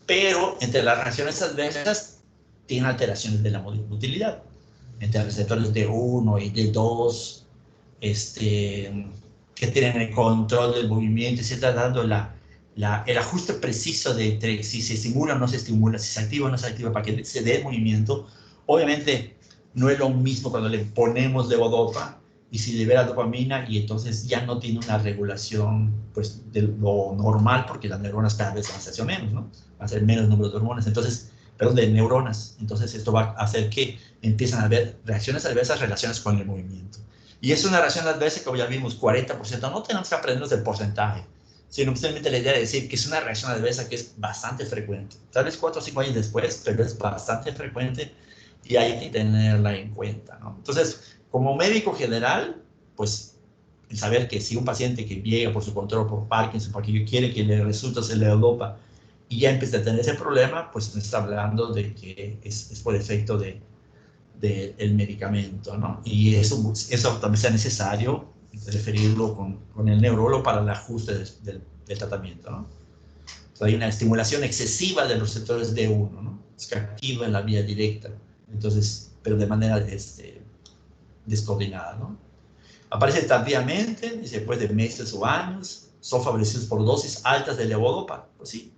pero entre las reacciones adversas tiene alteraciones de la motilidad. Entre receptores D1 y D2, que tienen el control del movimiento y se está dando el ajuste preciso de entre si se estimula o no se estimula, si se activa o no se activa para que se dé el movimiento. Obviamente no es lo mismo cuando le ponemos levodopa y si libera dopamina y entonces ya no tiene una regulación pues, de lo normal porque las neuronas cada vez van a ser menos, ¿no? Va a ser menos número de hormonas, entonces, perdón, de neuronas. Entonces esto va a hacer que empiezan a haber reacciones adversas relacionadas con el movimiento. Y es una reacción adversa que, como ya vimos, 40%. No tenemos que aprendernos el porcentaje, sino simplemente la idea de decir que es una reacción adversa que es bastante frecuente. Tal vez 4 o 5 años después, pero es bastante frecuente y hay que tenerla en cuenta, ¿no? Entonces, como médico general, pues, el saber que si un paciente que llega por su control por Parkinson, porque quiere que le resulte ser levodopa y ya empieza a tener ese problema, pues nos está hablando de que es por efecto del medicamento, ¿no? Y eso también sea necesario referirlo con el neurólogo para el ajuste del tratamiento, ¿no? Entonces, hay una estimulación excesiva de los receptores D1, ¿no? Es que activa en la vía directa, entonces, pero de manera descoordinada, ¿no? Aparece tardíamente, después de meses o años, son favorecidos por dosis altas de levodopa. Pues sí,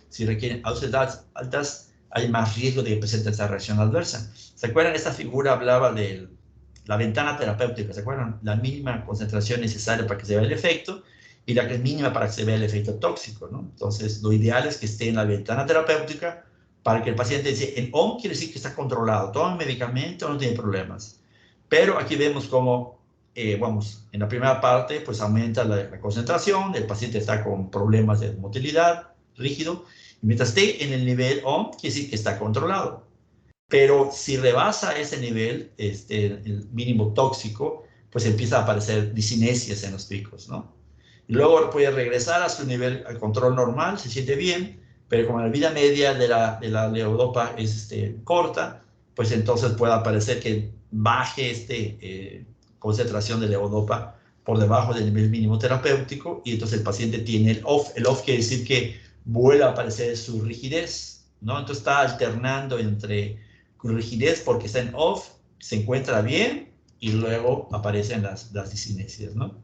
si requieren dosis altas, hay más riesgo de que presente esta reacción adversa. ¿Se acuerdan? Esta figura hablaba de la ventana terapéutica, ¿se acuerdan? La mínima concentración necesaria para que se vea el efecto y la que es mínima para que se vea el efecto tóxico, ¿no? Entonces, lo ideal es que esté en la ventana terapéutica para que el paciente dice, en OM quiere decir que está controlado, toma el medicamento, no tiene problemas. Pero aquí vemos cómo, vamos, en la primera parte, pues aumenta la concentración, el paciente está con problemas de motilidad, rígido, y mientras esté en el nivel OM, quiere decir que está controlado. Pero si rebasa ese nivel, el mínimo tóxico, pues empieza a aparecer discinesias en los picos, ¿no? Y luego puede regresar a su nivel, al control normal, se siente bien, pero como la vida media de la levodopa es corta, pues entonces puede aparecer que baje concentración de levodopa por debajo del nivel mínimo terapéutico, y entonces el paciente tiene el off. El off quiere decir que vuelve a aparecer su rigidez, ¿no? Entonces está alternando entre rigidez porque está en off, se encuentra bien, y luego aparecen las discinesias, ¿no?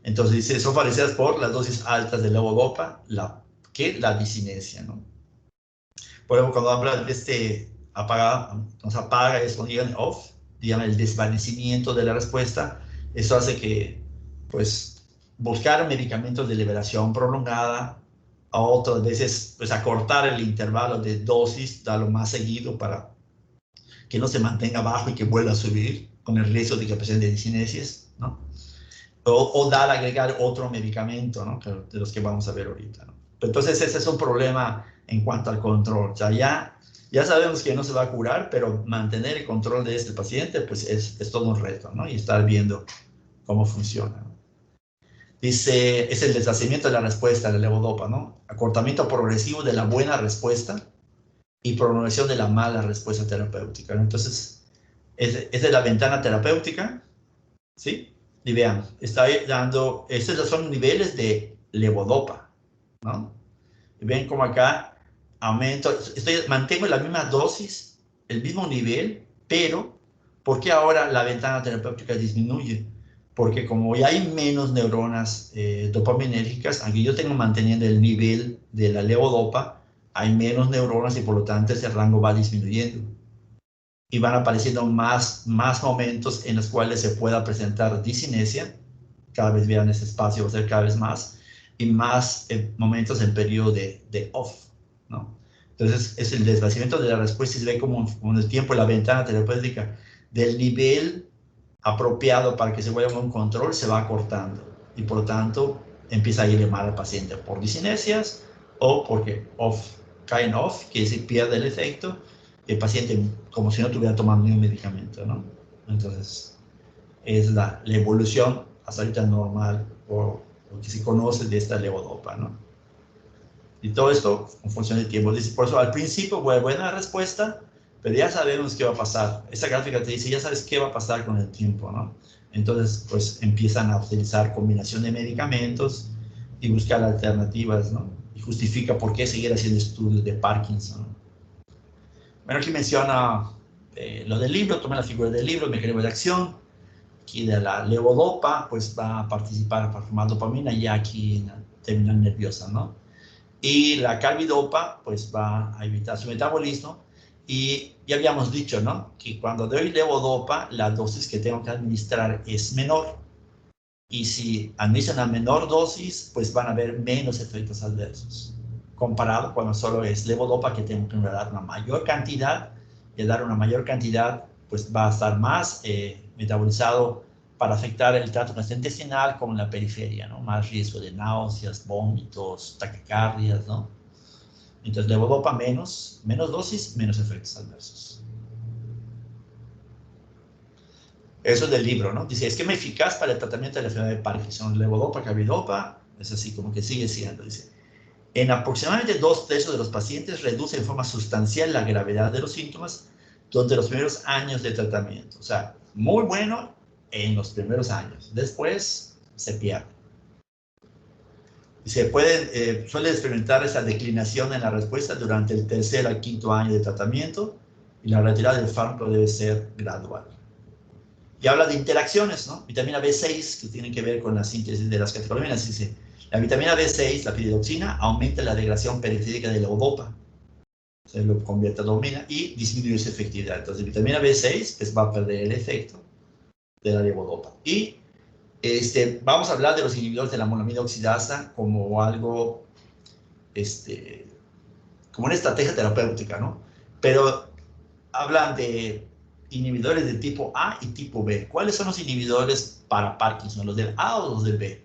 Entonces dice, son favorecidas por las dosis altas de levodopa, la discinesia, ¿no? Por ejemplo, cuando habla de nos apaga, es cuando llega en off, digamos, el desvanecimiento de la respuesta. Eso hace que, pues, buscar medicamentos de liberación prolongada, a otras veces, pues, acortar el intervalo de dosis, darlo más seguido para que no se mantenga bajo y que vuelva a subir, con el riesgo de que presente discinesias, ¿no? O dar, agregar otro medicamento, ¿no? De los que vamos a ver ahorita, ¿no? Entonces, ese es un problema en cuanto al control. O sea, ya sabemos que no se va a curar, pero mantener el control de este paciente, pues es todo un reto, ¿no? Y estar viendo cómo funciona, ¿no? Dice, es el desvanecimiento de la respuesta de la levodopa, ¿no? Acortamiento progresivo de la buena respuesta y prolongación de la mala respuesta terapéutica, ¿no? Entonces, es de la ventana terapéutica, ¿sí? Y vean, está dando, estos son niveles de levodopa, ¿no? Y ven como acá aumento, mantengo la misma dosis, el mismo nivel, pero ¿por qué ahora la ventana terapéutica disminuye? Porque como ya hay menos neuronas dopaminérgicas, aunque yo tengo manteniendo el nivel de la levodopa, hay menos neuronas y por lo tanto ese rango va disminuyendo. Y van apareciendo más momentos en los cuales se pueda presentar discinesia. Cada vez vean ese espacio, va a ser cada vez más. Y más momentos en periodo de off, ¿no? Entonces, es el desvanecimiento de la respuesta y se ve como en el tiempo la ventana terapéutica del nivel apropiado para que se vuelva un control se va acortando. Y por lo tanto, empieza a irle mal al paciente por discinesias o porque cae en off, que se pierde el efecto, el paciente como si no estuviera tomando ningún medicamento, ¿no? Entonces, es la evolución hasta ahorita normal o que se conoce de esta levodopa, ¿no? Y todo esto en función del tiempo. Dice, por eso al principio, buena respuesta, pero ya sabemos qué va a pasar. Esta gráfica te dice, ya sabes qué va a pasar con el tiempo, ¿no? Entonces, pues empiezan a utilizar combinación de medicamentos y buscar alternativas, ¿no? Y justifica por qué seguir haciendo estudios de Parkinson, ¿no? Bueno, aquí menciona lo del libro, tomé la figura del libro, mecanismo de acción. Aquí de la levodopa, pues va a participar para formar dopamina, ya aquí en la terminal nerviosa, ¿no? Y la carbidopa, pues va a evitar su metabolismo. Y ya habíamos dicho, ¿no? Que cuando doy levodopa, la dosis que tengo que administrar es menor. Y si administran a menor dosis, pues van a haber menos efectos adversos. Comparado cuando solo es levodopa, que tengo que dar una mayor cantidad, y al dar una mayor cantidad, pues va a estar más metabolizado para afectar el tracto gastrointestinal como en la periferia, ¿no? Más riesgo de náuseas, vómitos, taquicardias, ¿no? Entonces, levodopa menos dosis, menos efectos adversos. Eso es del libro, ¿no? Dice, esquema eficaz para el tratamiento de la enfermedad de Parkinson. Levodopa, carbidopa, es así como que sigue siendo, dice. En aproximadamente 2/3 de los pacientes reduce en forma sustancial la gravedad de los síntomas durante los primeros años de tratamiento. O sea, muy bueno en los primeros años. Después se pierde. Y suele experimentar esa declinación en la respuesta durante el 3er al 5º año de tratamiento y la retirada del fármaco debe ser gradual. Y habla de interacciones, ¿no? Vitamina B6, que tienen que ver con la síntesis de las catecolaminas. Dice, la vitamina B6, la piridoxina, aumenta la degradación periférica de levodopa. Se lo convierte a dopamina y disminuye su efectividad. Entonces, vitamina B6 pues, va a perder el efecto de la levodopa. Y vamos a hablar de los inhibidores de la monoamina oxidasa como algo, como una estrategia terapéutica, ¿no? Pero hablan de inhibidores de tipo A y tipo B. ¿Cuáles son los inhibidores para Parkinson? ¿Los del A o los del B?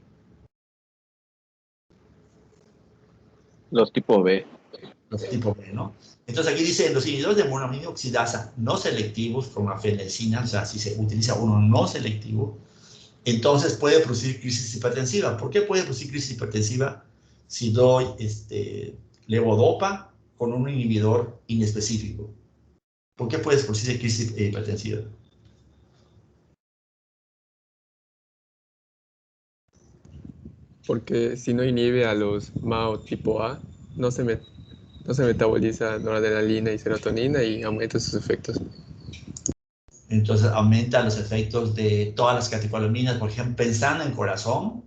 Los tipo B. Los tipo B, ¿no? Entonces aquí dice, los inhibidores de monoamina oxidasa no selectivos, como la fenercina, o sea, si se utiliza uno no selectivo, entonces puede producir crisis hipertensiva. ¿Por qué puede producir crisis hipertensiva si doy levodopa con un inhibidor inespecífico? ¿Por qué puede producir crisis hipertensiva? Porque si no inhibe a los MAO tipo A, no se metaboliza noradrenalina y serotonina y aumenta sus efectos. Entonces aumenta los efectos de todas las catecolaminas, por ejemplo, pensando en corazón,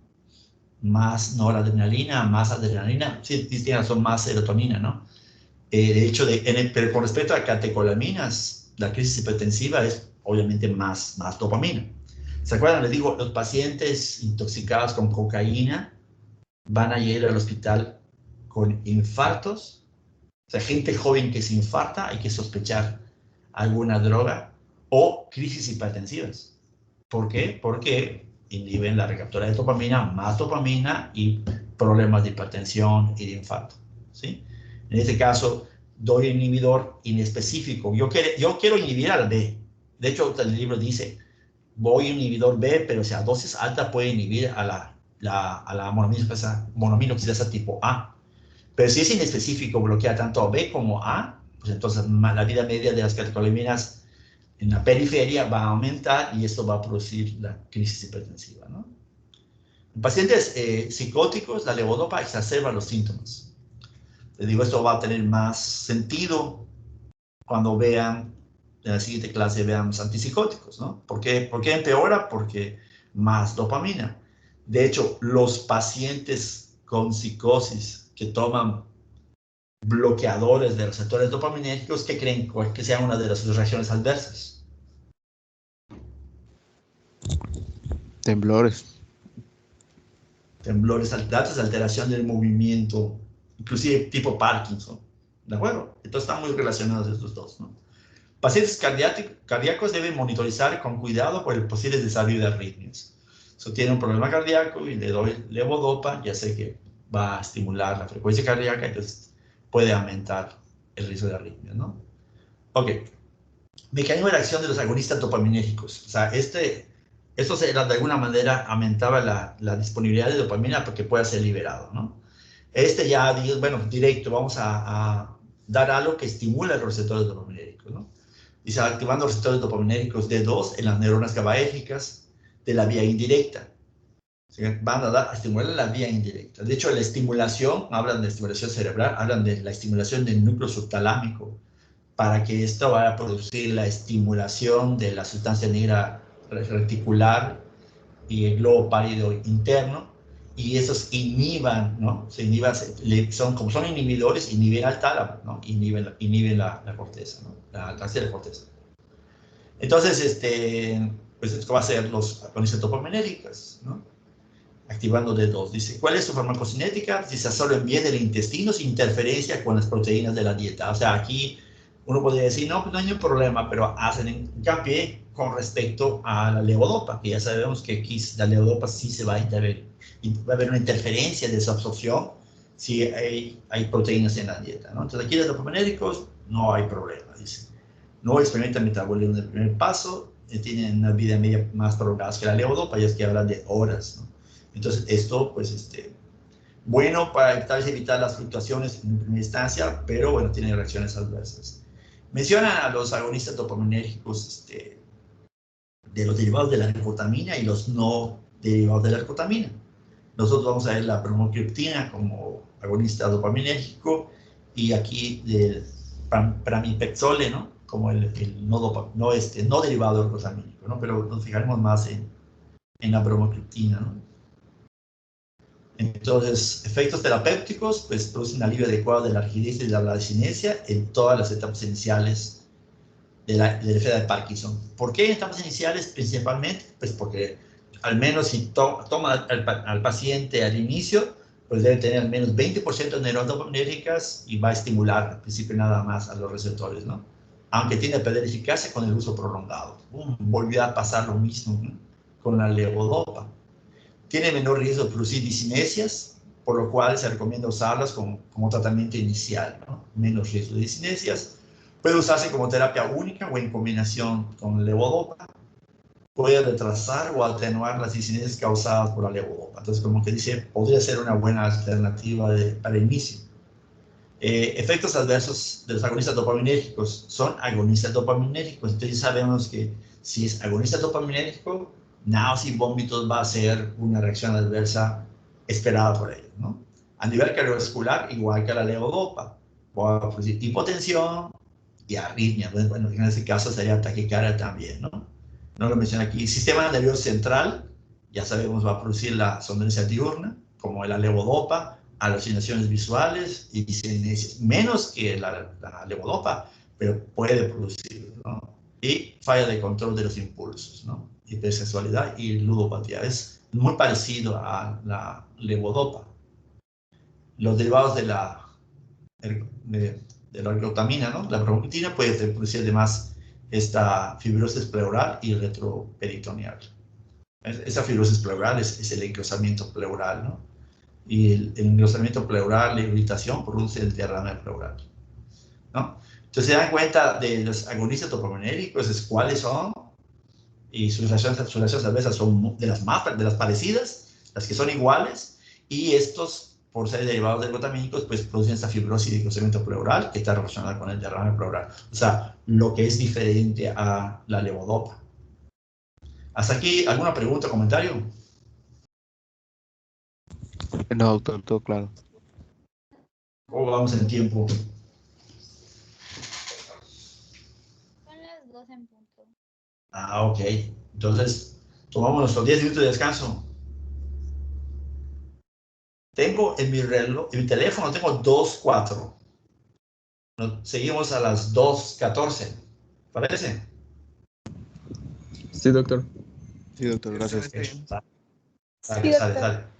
más noradrenalina, más adrenalina, sí, tiene razón, más serotonina, ¿no? De hecho, pero con respecto a catecolaminas, la crisis hipertensiva es obviamente más dopamina. ¿Se acuerdan? Les digo, los pacientes intoxicados con cocaína van a llegar al hospital con infartos. O sea, gente joven que se infarta, hay que sospechar alguna droga o crisis hipertensivas. ¿Por qué? Porque inhiben la recaptura de dopamina, más dopamina y problemas de hipertensión y de infarto, ¿sí? En este caso, doy inhibidor inespecífico. Yo quiero inhibir al B. De hecho, el libro dice, voy a inhibidor B, pero si a dosis alta puede inhibir a la monoamina oxidasa tipo A. Pero si es inespecífico, bloquea tanto a B como A, pues entonces la vida media de las catecolaminas en la periferia va a aumentar y esto va a producir la crisis hipertensiva, ¿no? En pacientes psicóticos, la levodopa exacerba los síntomas. Les digo, esto va a tener más sentido cuando vean, en la siguiente clase veamos antipsicóticos, ¿no? ¿Por qué empeora? Porque más dopamina. De hecho, los pacientes con psicosis que toman bloqueadores de receptores dopaminérgicos, ¿qué creen que sea una de las reacciones adversas? Temblores. Temblores, alteración del movimiento, inclusive tipo Parkinson, ¿de acuerdo? Entonces están muy relacionados estos dos, ¿no? Pacientes cardíacos deben monitorizar con cuidado por el posible desarrollo de arritmias. Si tiene un problema cardíaco y le doy levodopa, ya sé que va a estimular la frecuencia cardíaca, entonces puede aumentar el riesgo de arritmias, ¿no? Ok. Mecanismo de acción de los agonistas dopaminérgicos. O sea, esto de alguna manera aumentaba la disponibilidad de dopamina para que pueda ser liberado, ¿no? Ya, bueno, directo, vamos a dar algo que estimula los receptores dopaminérgicos, ¿no? Dice, activando receptores dopaminérgicos D2 en las neuronas GABAérgicas de la vía indirecta. ¿Sí? Van a estimular la vía indirecta. De hecho, la estimulación, hablan de estimulación cerebral, hablan de la estimulación del núcleo subtalámico, para que esto vaya a producir la estimulación de la sustancia negra reticular y el globo pálido interno, y esos inhiban, ¿no? Como son inhibidores, inhiben al tálamo, ¿no? Inhiben la corteza, ¿no? La tercera corteza. Entonces, pues esto va a ser los agonistas dopaminérgicos, ¿no? Activando D2. Dice, ¿cuál es su farmacocinética? Dice, absorben bien el intestino sin interferencia con las proteínas de la dieta. O sea, aquí uno podría decir, no, pues no hay ningún problema, pero hacen hincapié con respecto a la levodopa, que ya sabemos que aquí la levodopa sí se va a intervenir. Y va a haber una interferencia de su absorción si hay proteínas en la dieta, ¿no? Entonces aquí los dopaminérgicos no hay problema, dice. No experimentan metabolismo del primer paso, tienen una vida media más prolongada que la levodopa, ya es que hablan de horas, ¿no? Entonces esto, pues, bueno para tal vez evitar las fluctuaciones en primera instancia, pero bueno, tiene reacciones adversas. Mencionan a los agonistas dopaminérgicos de los derivados de la ergotamina y los no derivados de la ergotamina. Nosotros vamos a ver la bromocriptina como agonista dopaminérgico y aquí del pramipexole, ¿no? como el no derivado glutamínico, ¿no? Pero nos fijaremos más en la bromocriptina, ¿no? Entonces, efectos terapéuticos, pues producen alivio adecuado de la rigidez y de la disinesia en todas las etapas iniciales de la enfermedad de Parkinson. ¿Por qué en etapas iniciales principalmente? Pues porque al menos si toma al paciente al inicio, pues debe tener al menos 20% de neuronas dopaminérgicas y va a estimular al principio nada más a los receptores, ¿no? Aunque tiene que perder eficacia con el uso prolongado. Volvió a pasar lo mismo, ¿no? Con la levodopa. Tiene menor riesgo de producir disinesias, por lo cual se recomienda usarlas como tratamiento inicial, ¿no? Menos riesgo de disinesias. Puede usarse como terapia única o en combinación con levodopa. Puede retrasar o atenuar las disinesias causadas por la levodopa. Entonces, como que dice, podría ser una buena alternativa para inicio. Efectos adversos de los agonistas dopaminérgicos. Son agonistas dopaminérgicos. Entonces sabemos que si es agonista dopaminérgico, náuseas y vómitos va a ser una reacción adversa esperada por ellos, ¿no? A nivel cardiovascular, igual que la levodopa, va a producir hipotensión y arritmia. Bueno, en este caso sería taquicardia también, ¿no? No lo mencioné aquí. Sistema nervioso central, ya sabemos, va a producir la somnolencia diurna, como la levodopa, alucinaciones visuales y disinesias, menos que la levodopa, pero puede producir, ¿no? Y falla de control de los impulsos, ¿no? Hipersexualidad y ludopatía. Es muy parecido a la levodopa. Los derivados de la ergotamina, ¿no? La bromocriptina puede producir además esta fibrosis pleural y retroperitoneal. Esa fibrosis pleural es el engrosamiento pleural, ¿no? Y el engrosamiento pleural, la irritación, produce el derrame pleural, ¿no? Entonces se dan cuenta de los agonistas dopaminérgicos, es cuáles son, y sus reacciones adversas son de las parecidas, las que son iguales, y estos, por ser derivados de glutamínicos, pues producen esta fibrosis de engrosamiento pleural que está relacionada con el derrame pleural. O sea, lo que es diferente a la levodopa. ¿Hasta aquí alguna pregunta o comentario? No, doctor, todo claro. ¿Cómo vamos en tiempo? Son las 2 en punto. Ah, ok. Entonces, tomamos nuestros 10 minutos de descanso. Tengo en mi reloj, en mi teléfono, tengo 2:04. Seguimos a las 2:14. ¿Parece? Sí, doctor. Sí, doctor, gracias. Está bien. Sí, Sale, sale, doctor. sale.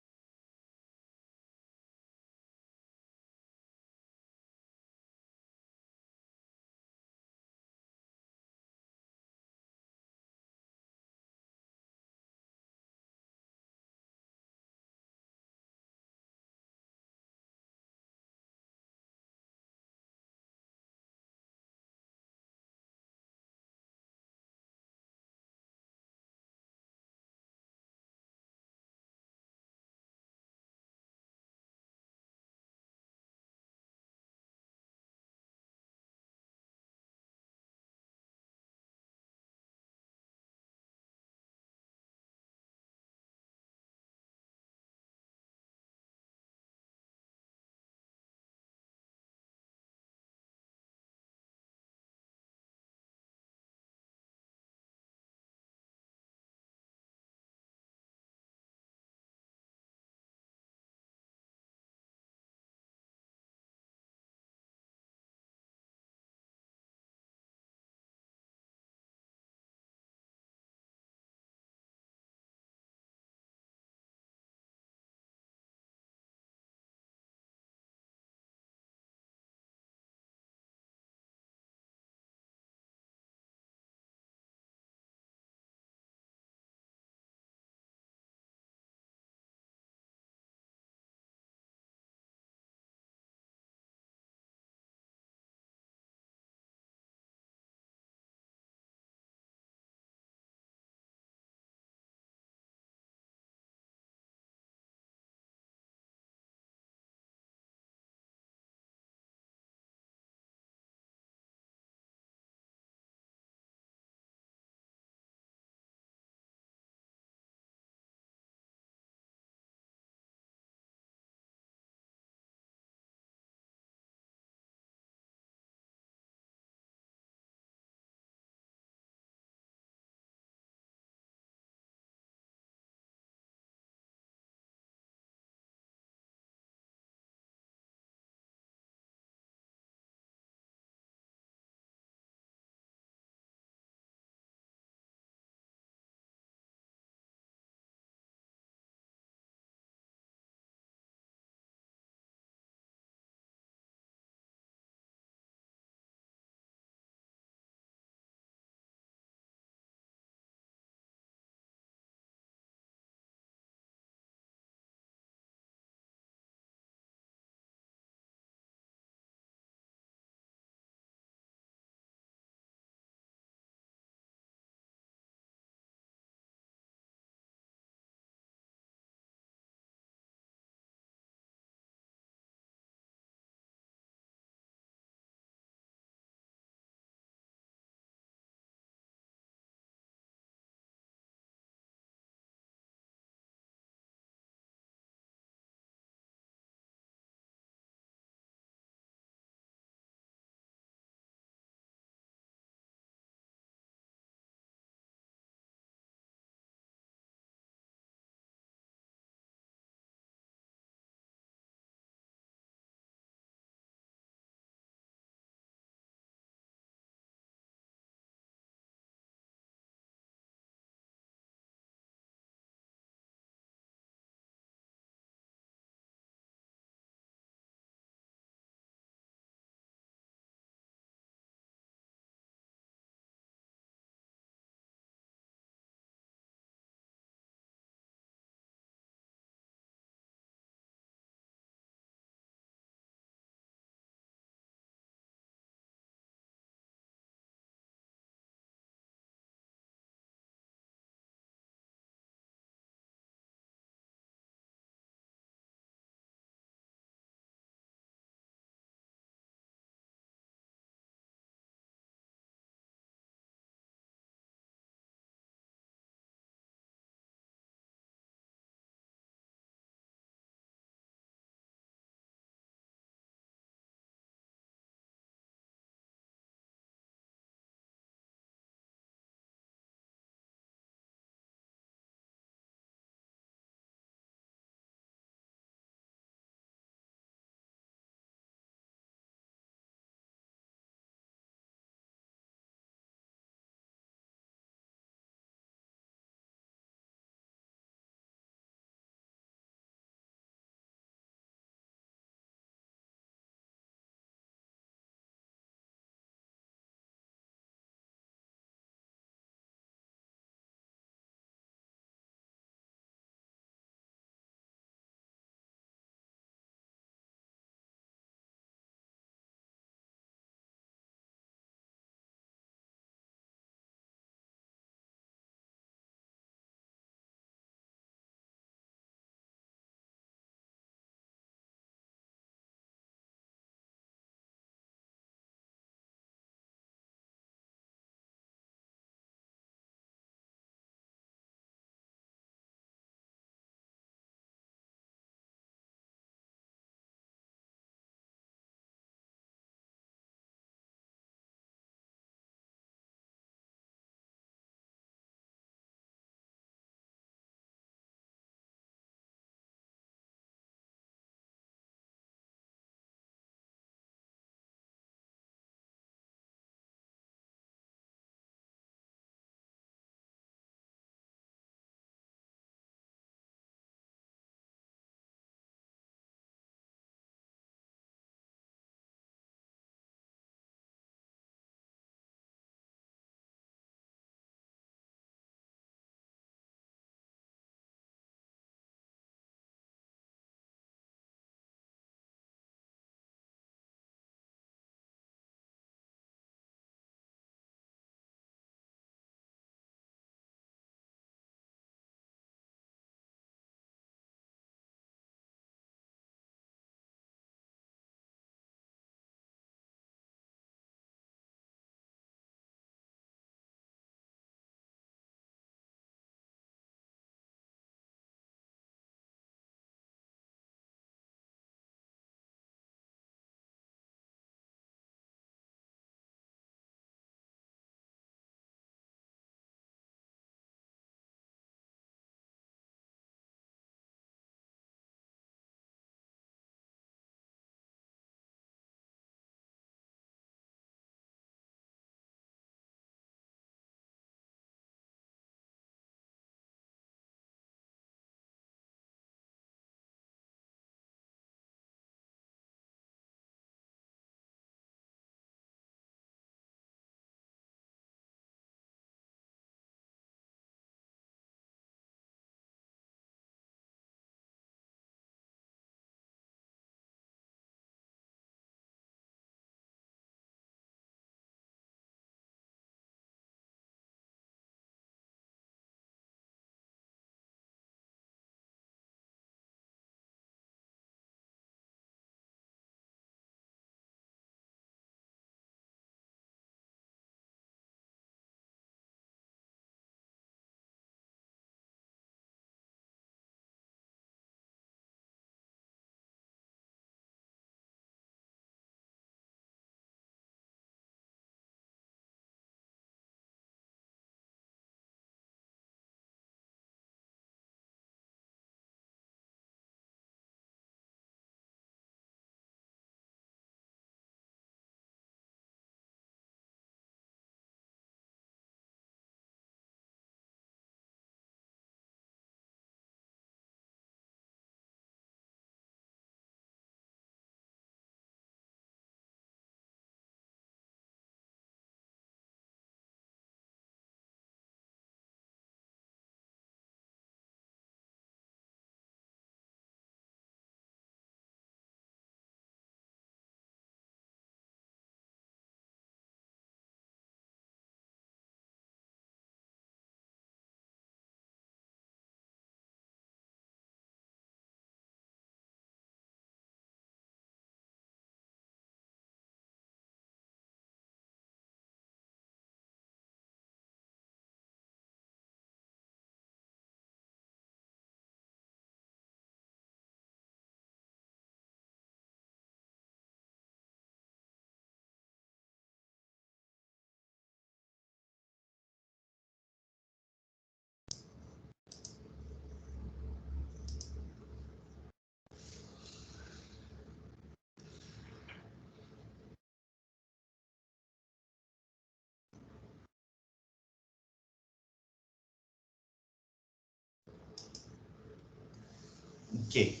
¿Qué?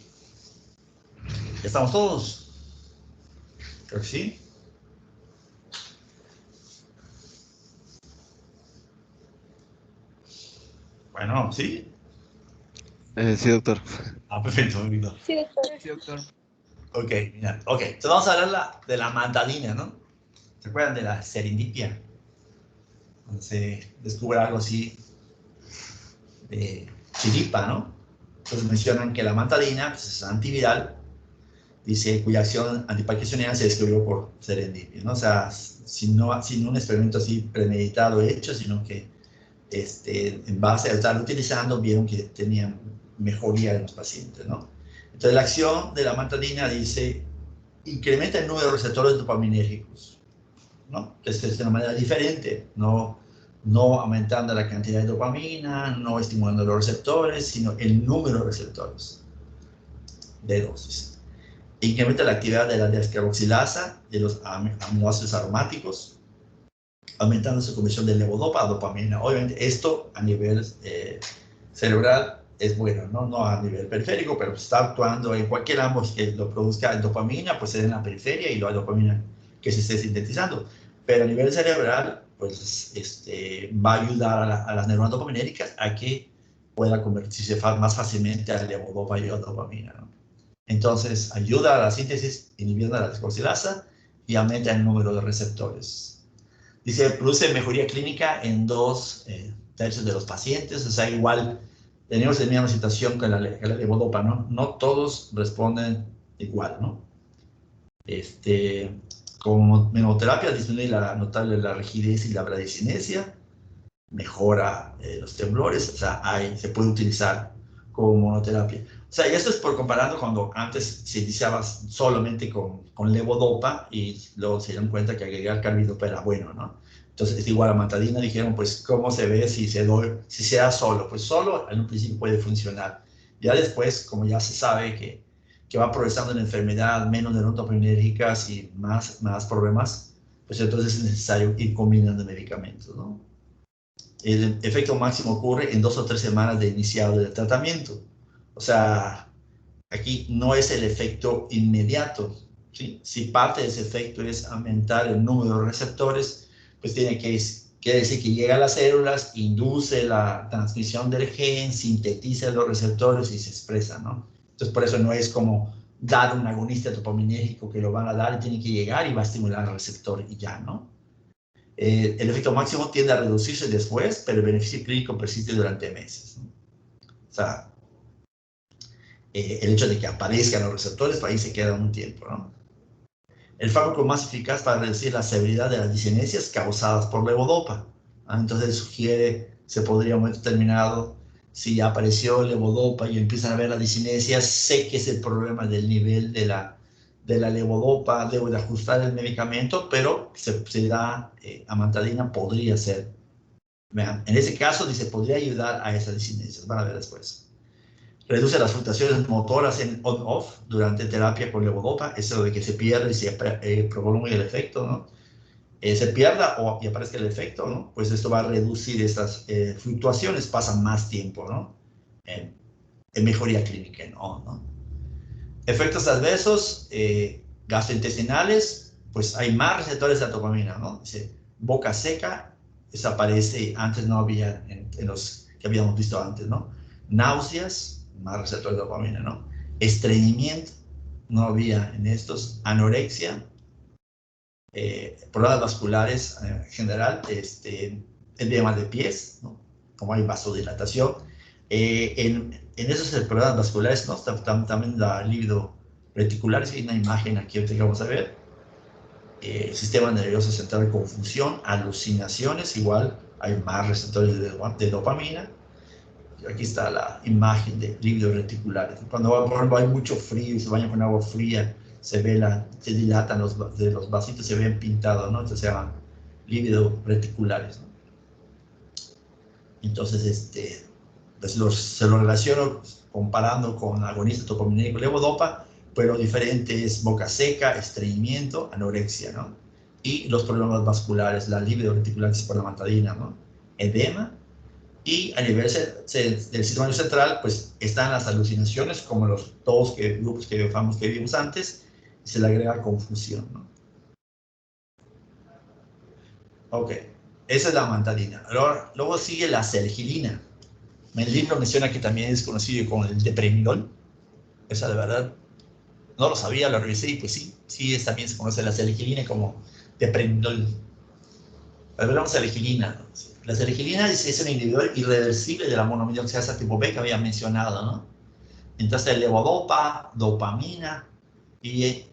¿Estamos todos? Creo que sí. Bueno, ¿sí? Sí, doctor. Ah, perfecto, perfecto. Sí, doctor. Sí, doctor. Ok, mira, ok. Entonces vamos a hablar de la mantadina, ¿no? ¿Se acuerdan de la serendipia? Cuando se descubre algo así de chiripa, ¿no? Entonces mencionan que la mantadina pues, es antiviral, dice, cuya acción antiparkinsoniana se descubrió por serendipia, ¿no? O sea, sin un experimento así premeditado hecho, sino que en base a estarlo utilizando, vieron que tenían mejoría en los pacientes, ¿no? Entonces la acción de la mantadina dice, incrementa el número de receptores dopaminérgicos, ¿no? Que es de una manera diferente, no aumentando la cantidad de dopamina, no estimulando los receptores, sino el número de receptores de dosis. Incrementa la actividad de la descarboxilasa, de los aminoácidos aromáticos, aumentando su conversión de levodopa a dopamina. Obviamente esto a nivel cerebral es bueno, no a nivel periférico, pero está actuando en cualquier ambos que lo produzca dopamina, pues es en la periferia y la dopamina que se esté sintetizando. Pero a nivel cerebral, pues va a ayudar a las neuronas dopaminérgicas a que pueda convertirse más fácilmente a levodopa y a dopamina, ¿no? Entonces ayuda a la síntesis inhibiendo la descarboxilasa y aumenta el número de receptores. Dice, produce mejoría clínica en 2/3 de los pacientes, o sea, igual tenemos la misma situación que la levodopa, ¿no? No todos responden igual, ¿no? Con memoterapia disminuye notable la rigidez y la bradicinesia, mejora los temblores, o sea, se puede utilizar como monoterapia. O sea, y esto es por comparando cuando antes se iniciaba solamente con levodopa y luego se dieron cuenta que agregar carbidopa era bueno, ¿no? Entonces, es igual a mantadina, dijeron, pues, ¿cómo se ve si se da solo? Pues solo en un principio puede funcionar. Ya después, como ya se sabe que va progresando la enfermedad, menos neuronas dopaminérgicas y más problemas, pues entonces es necesario ir combinando medicamentos, ¿no? El efecto máximo ocurre en 2 o 3 semanas de iniciado del tratamiento. O sea, aquí no es el efecto inmediato, ¿sí? Si parte de ese efecto es aumentar el número de receptores, pues quiere decir que llega a las células, induce la transmisión del gen, sintetiza los receptores y se expresa, ¿no? Entonces, por eso no es como dar un agonista dopaminérgico que lo van a dar y tiene que llegar y va a estimular el receptor y ya, ¿no? El efecto máximo tiende a reducirse después, pero el beneficio clínico persiste durante meses, ¿no? O sea, el hecho de que aparezcan los receptores, pues ahí se queda un tiempo, ¿no? El fármaco más eficaz para reducir la severidad de las discinesias causadas por levodopa. Entonces sugiere, se podría, en un momento determinado, si apareció levodopa y empiezan a ver las discinesias, sé que es el problema del nivel de la levodopa, debo de ajustar el medicamento, pero se da amantadina, podría ser. Vean, en ese caso dice, podría ayudar a esas discinesias, van a ver después. Reduce las fluctuaciones motoras en on-off durante terapia con levodopa, eso de que se pierde y se prolonga el efecto, ¿no? Se pierda y aparezca el efecto, ¿no? Pues esto va a reducir estas fluctuaciones, pasan más tiempo, ¿no? En mejoría clínica, ¿no? Efectos adversos gastrointestinales, pues hay más receptores de dopamina, ¿no? Dice, boca seca, desaparece, antes no había en los que habíamos visto antes, ¿no? Náuseas, más receptores de dopamina, ¿no? Estreñimiento, no había en estos. Anorexia, problemas vasculares en general, edema de pies, ¿no? Como hay vasodilatación. En esos problemas vasculares, ¿no? También la libido reticular, hay una imagen aquí que vamos a ver. Sistema nervioso central, confusión, alucinaciones, igual hay más receptores de dopamina. Aquí está la imagen de lívidos reticulares. Cuando, por ejemplo, hay mucho frío y se baña con agua fría, se dilatan los vasitos, se ven pintados, ¿no? Entonces se llaman lívidos reticulares, ¿no? Entonces, pues se lo relaciono comparando con agonista dopaminérgico levodopa, pero lo diferente es boca seca, estreñimiento, anorexia, ¿no? Y los problemas vasculares, la libido reticular por la mantadina, ¿no? Edema, Y a nivel del sistema nervioso central, pues están las alucinaciones, como los dos grupos que vimos antes, y se le agrega confusión, ¿no? Ok, esa es la amantadina. Luego sigue la sergilina. El libro menciona que también es conocido como el deprednidol. Esa de verdad no lo sabía, lo revisé y pues sí, también se conoce la sergilina como deprednidol. Hablamos de la sergilina, ¿no? La sergilina es un inhibidor irreversible de la monoaminoxidasa tipo B que había mencionado, ¿no? Entonces, levodopa, dopamina, y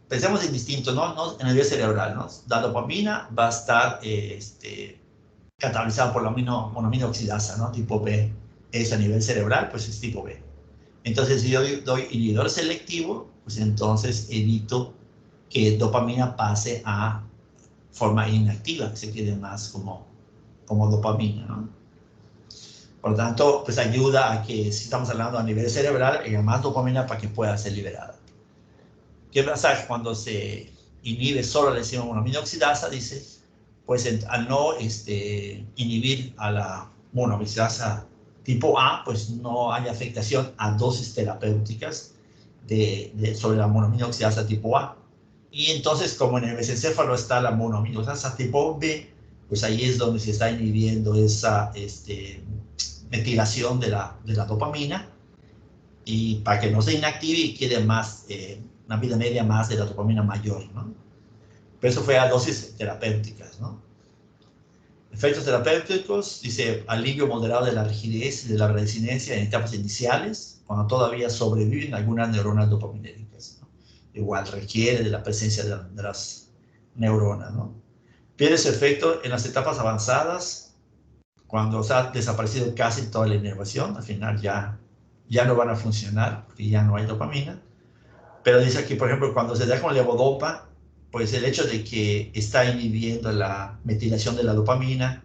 pensemos en distinto, ¿no? En el nivel cerebral, ¿no? La dopamina va a estar catalizada por la monoaminoxidasa, ¿no? Tipo B. Es a nivel cerebral, pues es tipo B. Entonces, si yo doy inhibidor selectivo, pues entonces evito que dopamina pase a forma inactiva, que se quede más como dopamina, ¿no? Por lo tanto, pues ayuda a que, si estamos hablando a nivel cerebral, haya más dopamina para que pueda ser liberada. ¿Qué pasa cuando se inhibe solo la enzima monoaminoxidasa? Dice, pues al no inhibir a la monoaminoxidasa tipo A, pues no hay afectación a dosis terapéuticas sobre la monoaminoxidasa tipo A. Y entonces, como en el mesencéfalo está la monoaminoxidasa tipo B, pues ahí es donde se está inhibiendo esa metilación de la dopamina, y para que no se inactive y quede más, una vida media más de la dopamina mayor, ¿no? Pero eso fue a dosis terapéuticas, ¿no? Efectos terapéuticos, dice, alivio moderado de la rigidez y de la resinencia en etapas iniciales, cuando todavía sobreviven algunas neuronas dopaminérgicas, ¿no? Igual requiere de la presencia de las neuronas, ¿no? Pierde su efecto en las etapas avanzadas, cuando se ha desaparecido casi toda la inervación, al final ya no van a funcionar, porque ya no hay dopamina. Pero dice aquí, por ejemplo, cuando se da con levodopa, pues el hecho de que está inhibiendo la metilación de la dopamina,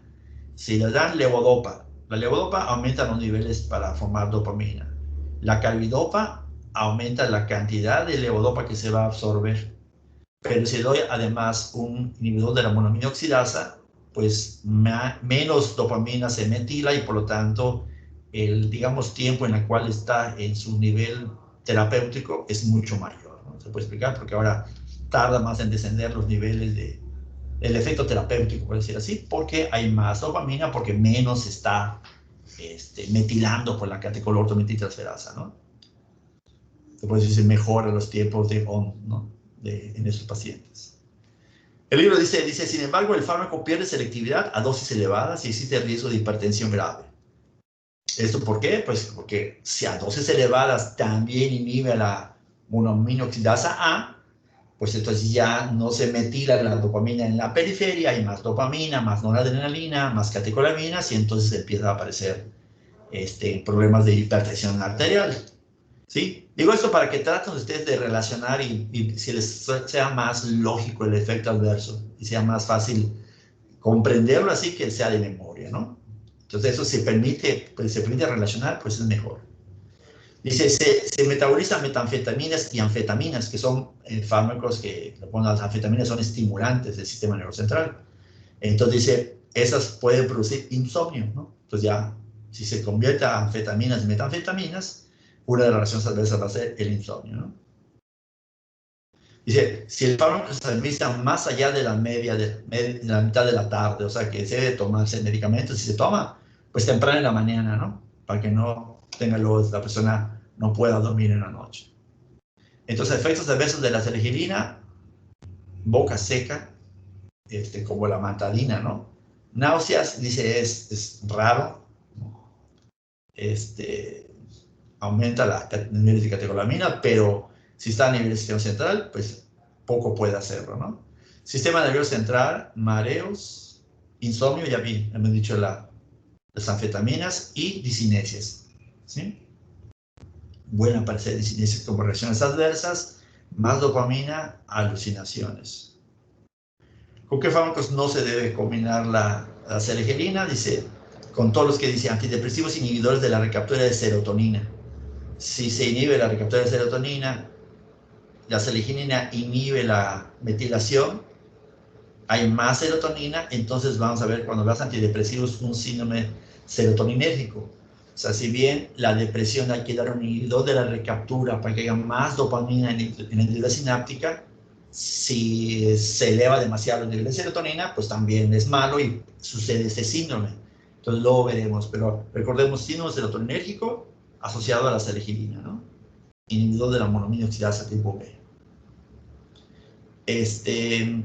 si le dan levodopa, la levodopa aumenta los niveles para formar dopamina. La carbidopa aumenta la cantidad de levodopa que se va a absorber. Pero si doy además un inhibidor de la monoaminoxidasa, pues menos dopamina se metila y por lo tanto el, digamos, tiempo en el cual está en su nivel terapéutico es mucho mayor, ¿no? Se puede explicar porque ahora tarda más en descender los niveles el efecto terapéutico, por decir así, porque hay más dopamina, porque menos se está metilando por la catecolortometiltransferasa, ¿no? Se puede decir, mejora los tiempos de ON, ¿no? En esos pacientes. El libro dice, sin embargo, el fármaco pierde selectividad a dosis elevadas y existe riesgo de hipertensión grave. ¿Esto por qué? Pues porque si a dosis elevadas también inhibe la monoaminoxidasa A, pues entonces ya no se metila la dopamina en la periferia, hay más dopamina, más noradrenalina, más catecolaminas, y entonces empieza a aparecer problemas de hipertensión arterial. ¿Sí? Digo esto para que traten ustedes de relacionar y si les sea más lógico el efecto adverso y sea más fácil comprenderlo así que sea de memoria, ¿no? Entonces eso se permite relacionar, pues es mejor. Dice, se metabolizan metanfetaminas y anfetaminas, que son fármacos que, bueno, las anfetaminas son estimulantes del sistema neurocentral. Entonces dice, esas pueden producir insomnio, ¿no? Entonces ya, si se convierte a anfetaminas y metanfetaminas, una de las reacciones adversas va a ser el insomnio, ¿no? Dice, si el fármaco se administra más allá de la media de la mitad de la tarde, o sea que se debe tomarse el medicamento, si se toma, pues temprano en la mañana, ¿no? Para que no tenga luego la persona no pueda dormir en la noche. Entonces, efectos adversos de la sergilina, boca seca, como la amantadina, ¿no? Náuseas, dice, es raro, ¿no? Aumenta el nivel de catecolamina, pero si está a nivel del sistema central, pues poco puede hacerlo, ¿no? Sistema nervioso central, mareos, insomnio, ya bien, hemos dicho las anfetaminas y disinesias, ¿sí? Pueden aparecer disinesias como reacciones adversas, más dopamina, alucinaciones. ¿Con qué fármacos no se debe combinar la sergilina? Dice, con todos los que dice antidepresivos inhibidores de la recaptura de serotonina. Si se inhibe la recaptura de serotonina, la sergilina inhibe la metilación, hay más serotonina, entonces vamos a ver cuando los antidepresivos un síndrome serotoninérgico. O sea, si bien la depresión hay que dar un inhibidor de la recaptura para que haya más dopamina en la neurona sináptica, si se eleva demasiado el nivel de serotonina, pues también es malo y sucede este síndrome. Entonces luego veremos, pero recordemos síndrome serotoninérgico asociado a la serotonina, ¿no? Inhibidor de la monoamina oxidasa tipo B.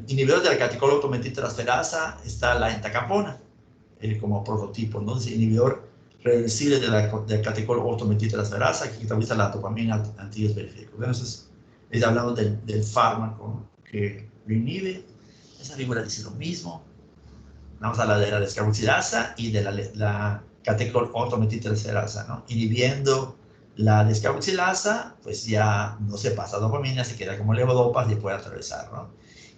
Inhibidor de la catecolautometiltransferasa está la entacapona, como prototipo, ¿no? Es inhibidor reversible de la catecolautometiltransferasa que cataboliza la dopamina antígenos periféricos. Bueno, eso es hablando del fármaco, ¿no? Que lo inhibe. Esa figura dice lo mismo. Vamos a hablar de la descarboxilasa y de la catecolautometiltransferasa, ¿no? Inhibiendo la descarboxilasa, pues ya no se pasa a dopamina, se queda como levodopa y puede atravesar, ¿no?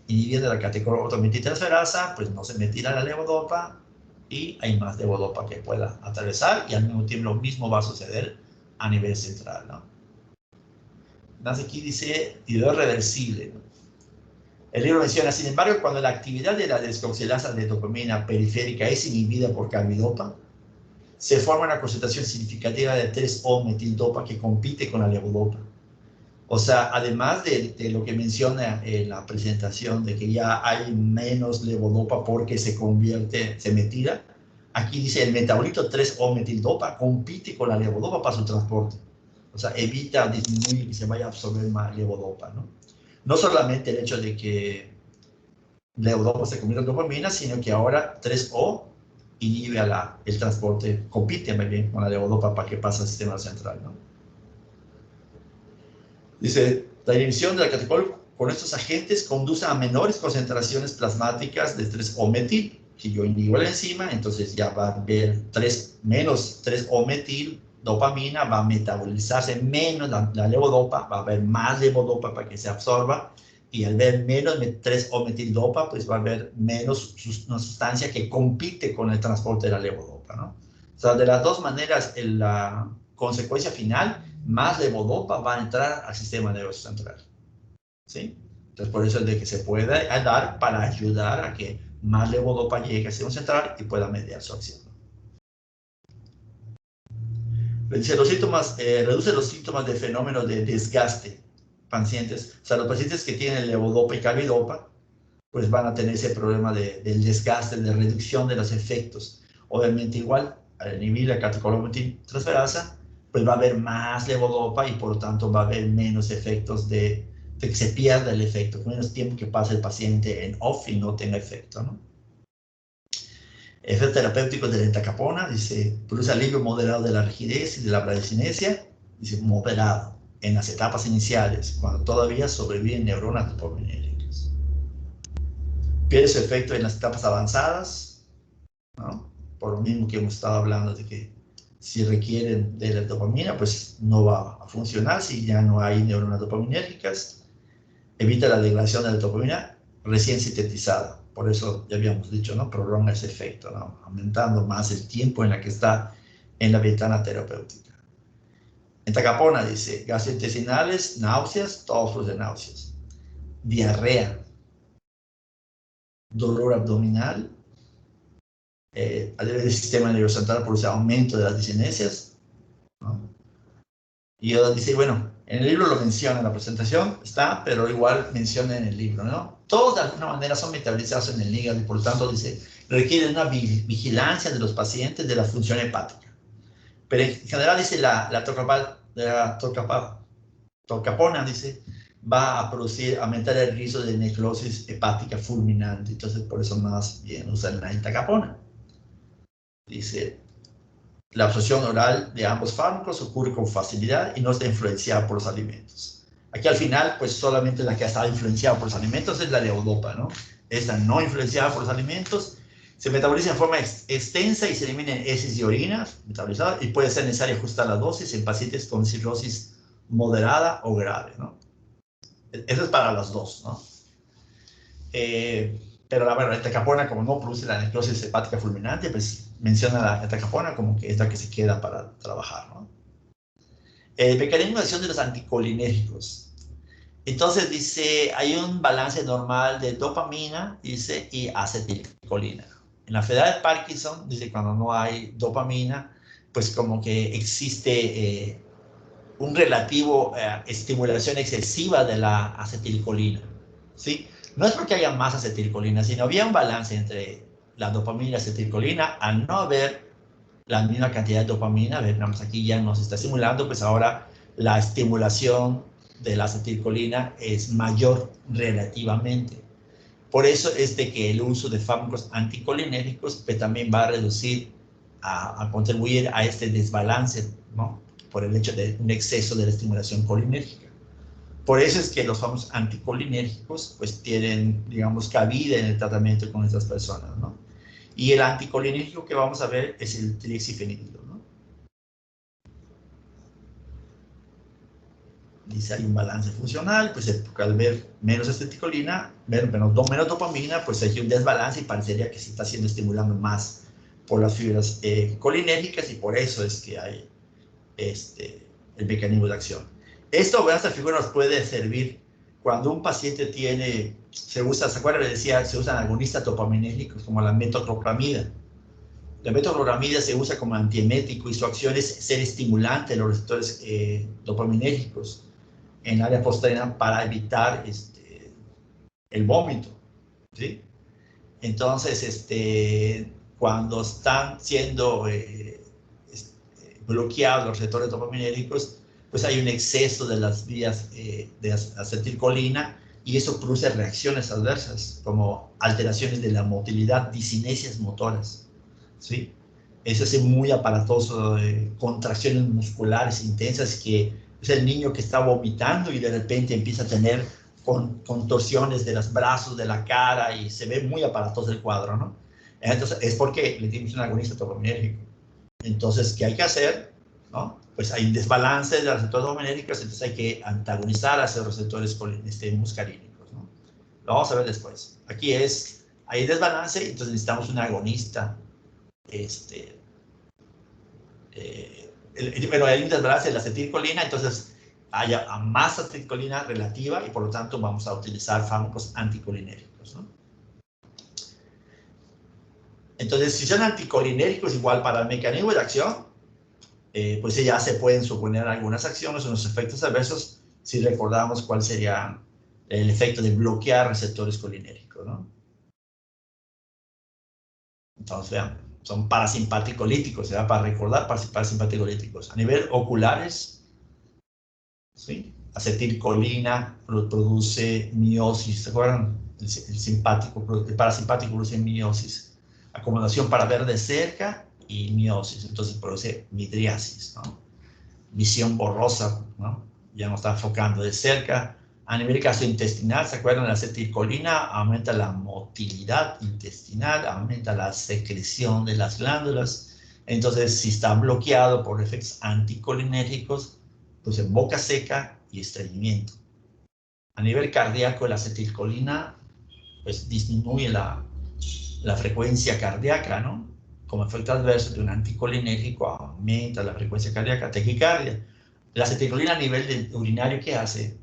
Inhibiendo la catecolautometiltransferasa, pues no se metila la levodopa y hay más levodopa que pueda atravesar y al mismo tiempo lo mismo va a suceder a nivel central, ¿no? Entonces aquí dice inhibidor reversible, ¿no? El libro menciona, sin embargo, cuando la actividad de la descarboxilasa de dopamina periférica es inhibida por carbidopa, se forma una concentración significativa de 3-O-metildopa que compite con la levodopa. O sea, además de lo que menciona en la presentación, de que ya hay menos levodopa porque se metila, aquí dice el metabolito 3-O-metildopa compite con la levodopa para su transporte. O sea, evita disminuir que se vaya a absorber más levodopa, ¿no? No solamente el hecho de que levodopa se convierte en dopamina, sino que ahora 3-O inhibe el transporte, compite muy bien con la levodopa para que pase al sistema central, ¿no? Dice, la inhibición de la catecolol con estos agentes conduce a menores concentraciones plasmáticas de 3-O-metil. Si yo inhibo la enzima, entonces ya va a haber menos 3-O-metil, dopamina, va a metabolizarse menos la levodopa, va a haber más levodopa para que se absorba, y al ver menos 3-O-metildopa, pues va a haber menos una sustancia que compite con el transporte de la levodopa, ¿no? O sea, de las dos maneras, la consecuencia final, más levodopa va a entrar al sistema nervioso central, ¿sí? Entonces, por eso es de que se puede dar para ayudar a que más levodopa llegue al sistema central y pueda mediar su acción. Dice, los síntomas, reduce los síntomas de fenómenos de desgaste. Pacientes, o sea, los pacientes que tienen levodopa y carbidopa, pues van a tener ese problema del desgaste, de reducción de los efectos. Obviamente igual, al inhibir la catecolautometiltransferasa, pues va a haber más levodopa y por lo tanto va a haber menos efectos de que se pierda el efecto, menos tiempo que pase el paciente en off y no tenga efecto, ¿no? Efectos terapéuticos de la entacapona, dice, produce alivio moderado de la rigidez y de la bradicinesia, dice, moderado en las etapas iniciales, cuando todavía sobreviven neuronas dopaminérgicas. Pierde su efecto en las etapas avanzadas, ¿no? Por lo mismo que hemos estado hablando de que si requieren de la dopamina, pues no va a funcionar si ya no hay neuronas dopaminérgicas. Evita la degradación de la dopamina recién sintetizada. Por eso ya habíamos dicho, ¿no? Prolonga ese efecto, ¿no? Aumentando más el tiempo en la que está en la ventana terapéutica. Entacapona dice, gastrointestinales, náuseas, todos tipos de náuseas. Diarrea, dolor abdominal, a nivel del sistema nervioso central produce aumento de las discinesias, ¿no? Y dice, bueno, en el libro lo menciona, en la presentación está, pero igual menciona en el libro, ¿no? Todos de alguna manera son metabolizados en el hígado y por lo tanto dice, requieren una vigilancia de los pacientes de la función hepática. Pero en general dice, la tolcapona, dice, va a aumentar el riesgo de necrosis hepática fulminante. Entonces, por eso más bien usan la entacapona. Dice, la absorción oral de ambos fármacos ocurre con facilidad y no está influenciada por los alimentos. Aquí al final, pues solamente la que está influenciada por los alimentos es la levodopa, ¿no? Esta no influenciada por los alimentos, se metaboliza en forma extensa y se elimina en heces y orina, metabolizada, y puede ser necesario ajustar la dosis en pacientes con cirrosis moderada o grave, ¿no? Eso es para las dos, ¿no? Pero la entacapona, como no produce la necrosis hepática fulminante, pues menciona la entacapona como que es la que se queda para trabajar, ¿no? El mecanismo de acción de los anticolinérgicos. Entonces dice, hay un balance normal de dopamina, dice, y acetilcolina. En la enfermedad de Parkinson, dice cuando no hay dopamina, pues como que existe un relativo estimulación excesiva de la acetilcolina, ¿sí? No es porque haya más acetilcolina, sino había un balance entre la dopamina y la acetilcolina. Al no haber la misma cantidad de dopamina, veamos aquí ya nos está estimulando, pues ahora la estimulación de la acetilcolina es mayor relativamente. Por eso es de que el uso de fármacos anticolinérgicos pues, también va a reducir, a contribuir a este desbalance, ¿no? Por el hecho de un exceso de la estimulación colinérgica. Por eso es que los fármacos anticolinérgicos pues tienen, digamos, cabida en el tratamiento con estas personas, ¿no? Y el anticolinérgico que vamos a ver es el trixifenidilo, ¿no? Dice hay un balance funcional, pues al ver menos acetilcolina, menos dopamina, pues hay un desbalance y parecería que se está siendo estimulando más por las fibras colinérgicas y por eso es que hay el mecanismo de acción. Esta figura nos puede servir cuando un paciente tiene, ¿se acuerdan? Le decía, se usan agonistas dopaminérgicos como la metoclopramida. La metoclopramida se usa como antiemético y su acción es ser estimulante de los receptores dopaminérgicos en el área posterior para evitar el vómito, ¿sí? Entonces, cuando están siendo bloqueados los receptores dopaminérgicos, pues hay un exceso de las vías de acetilcolina y eso produce reacciones adversas como alteraciones de la motilidad, disinesias motoras, ¿sí? Eso es muy aparatoso, contracciones musculares intensas, que es el niño que está vomitando y de repente empieza a tener contorsiones de los brazos, de la cara, y se ve muy aparatoso el cuadro, ¿no? Entonces, es porque le dimos un agonista dopaminérgico. Entonces, ¿qué hay que hacer? ¿No? Pues hay desbalance de los receptores dopaminérgicos, entonces hay que antagonizar a esos receptores muscarínicos, ¿no? Lo vamos a ver después. Aquí hay desbalance, entonces necesitamos un agonista. Pero hay un desbalance de la acetilcolina, entonces haya más acetilcolina relativa y por lo tanto vamos a utilizar fármacos anticolinérgicos, ¿no? Entonces, si son anticolinérgicos, igual para el mecanismo de acción, pues ya se pueden suponer algunas acciones o unos efectos adversos si recordamos cuál sería el efecto de bloquear receptores colinérgicos, ¿no? Entonces, vean, son parasimpaticolíticos, ¿verdad? Para recordar, parasimpaticolíticos. A nivel oculares, ¿sí? Acetilcolina produce miosis, ¿se acuerdan? El parasimpático produce miosis. Acomodación para ver de cerca y miosis, entonces produce midriasis, ¿no? Visión borrosa, ¿no? Ya no está enfocando de cerca. A nivel gastrointestinal, ¿se acuerdan? La acetilcolina aumenta la motilidad intestinal, aumenta la secreción de las glándulas. Entonces, si está bloqueado por efectos anticolinérgicos, pues en boca seca y estreñimiento. A nivel cardíaco, la acetilcolina pues disminuye la frecuencia cardíaca, ¿no? Como efecto adverso de un anticolinérgico aumenta la frecuencia cardíaca, taquicardia. La acetilcolina a nivel urinario, ¿qué hace?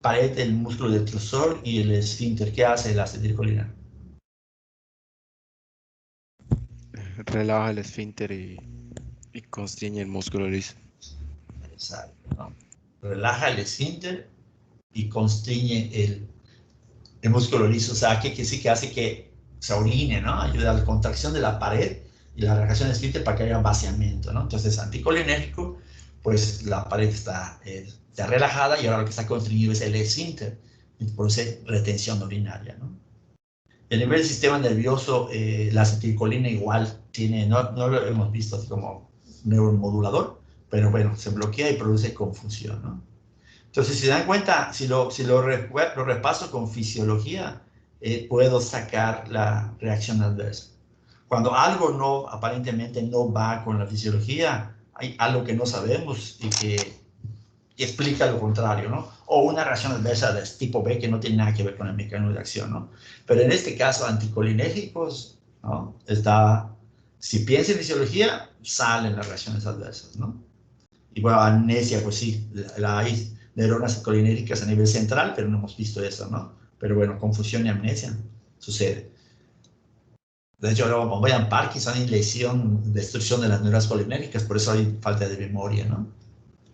Pared del músculo detrusor y el esfínter, ¿qué hace la acetilcolina? Relaja el esfínter y constriñe el músculo liso. Exacto, ¿no? Relaja el esfínter y constriñe el músculo liso, o sea, que sí que hace que se orine, ¿no? Ayuda a la contracción de la pared y la relajación del esfínter para que haya vaciamiento, ¿no? Entonces, anticolinérgico, pues la pared está relajada y ahora lo que está constriñido es el esfínter, y produce retención urinaria, ¿no? Y a nivel del sistema nervioso, la acetilcolina igual tiene, no lo hemos visto así como neuromodulador, pero bueno, se bloquea y produce confusión, ¿no? Entonces, si se dan cuenta, si lo repaso con fisiología, puedo sacar la reacción adversa. Cuando algo aparentemente no va con la fisiología, hay algo que no sabemos y que explica lo contrario, ¿no? O una reacción adversa de tipo B que no tiene nada que ver con el mecanismo de acción, ¿no? Pero en este caso, anticolinérgicos, ¿no? Si piensa en fisiología, salen las reacciones adversas, ¿no? Y bueno, amnesia, pues sí, hay neuronas colinérgicas a nivel central, pero no hemos visto eso, ¿no? Pero bueno, confusión y amnesia sucede. De hecho, luego, como vean, Parkinson hay lesión, destrucción de las neuronas colinérgicas, por eso hay falta de memoria, ¿no?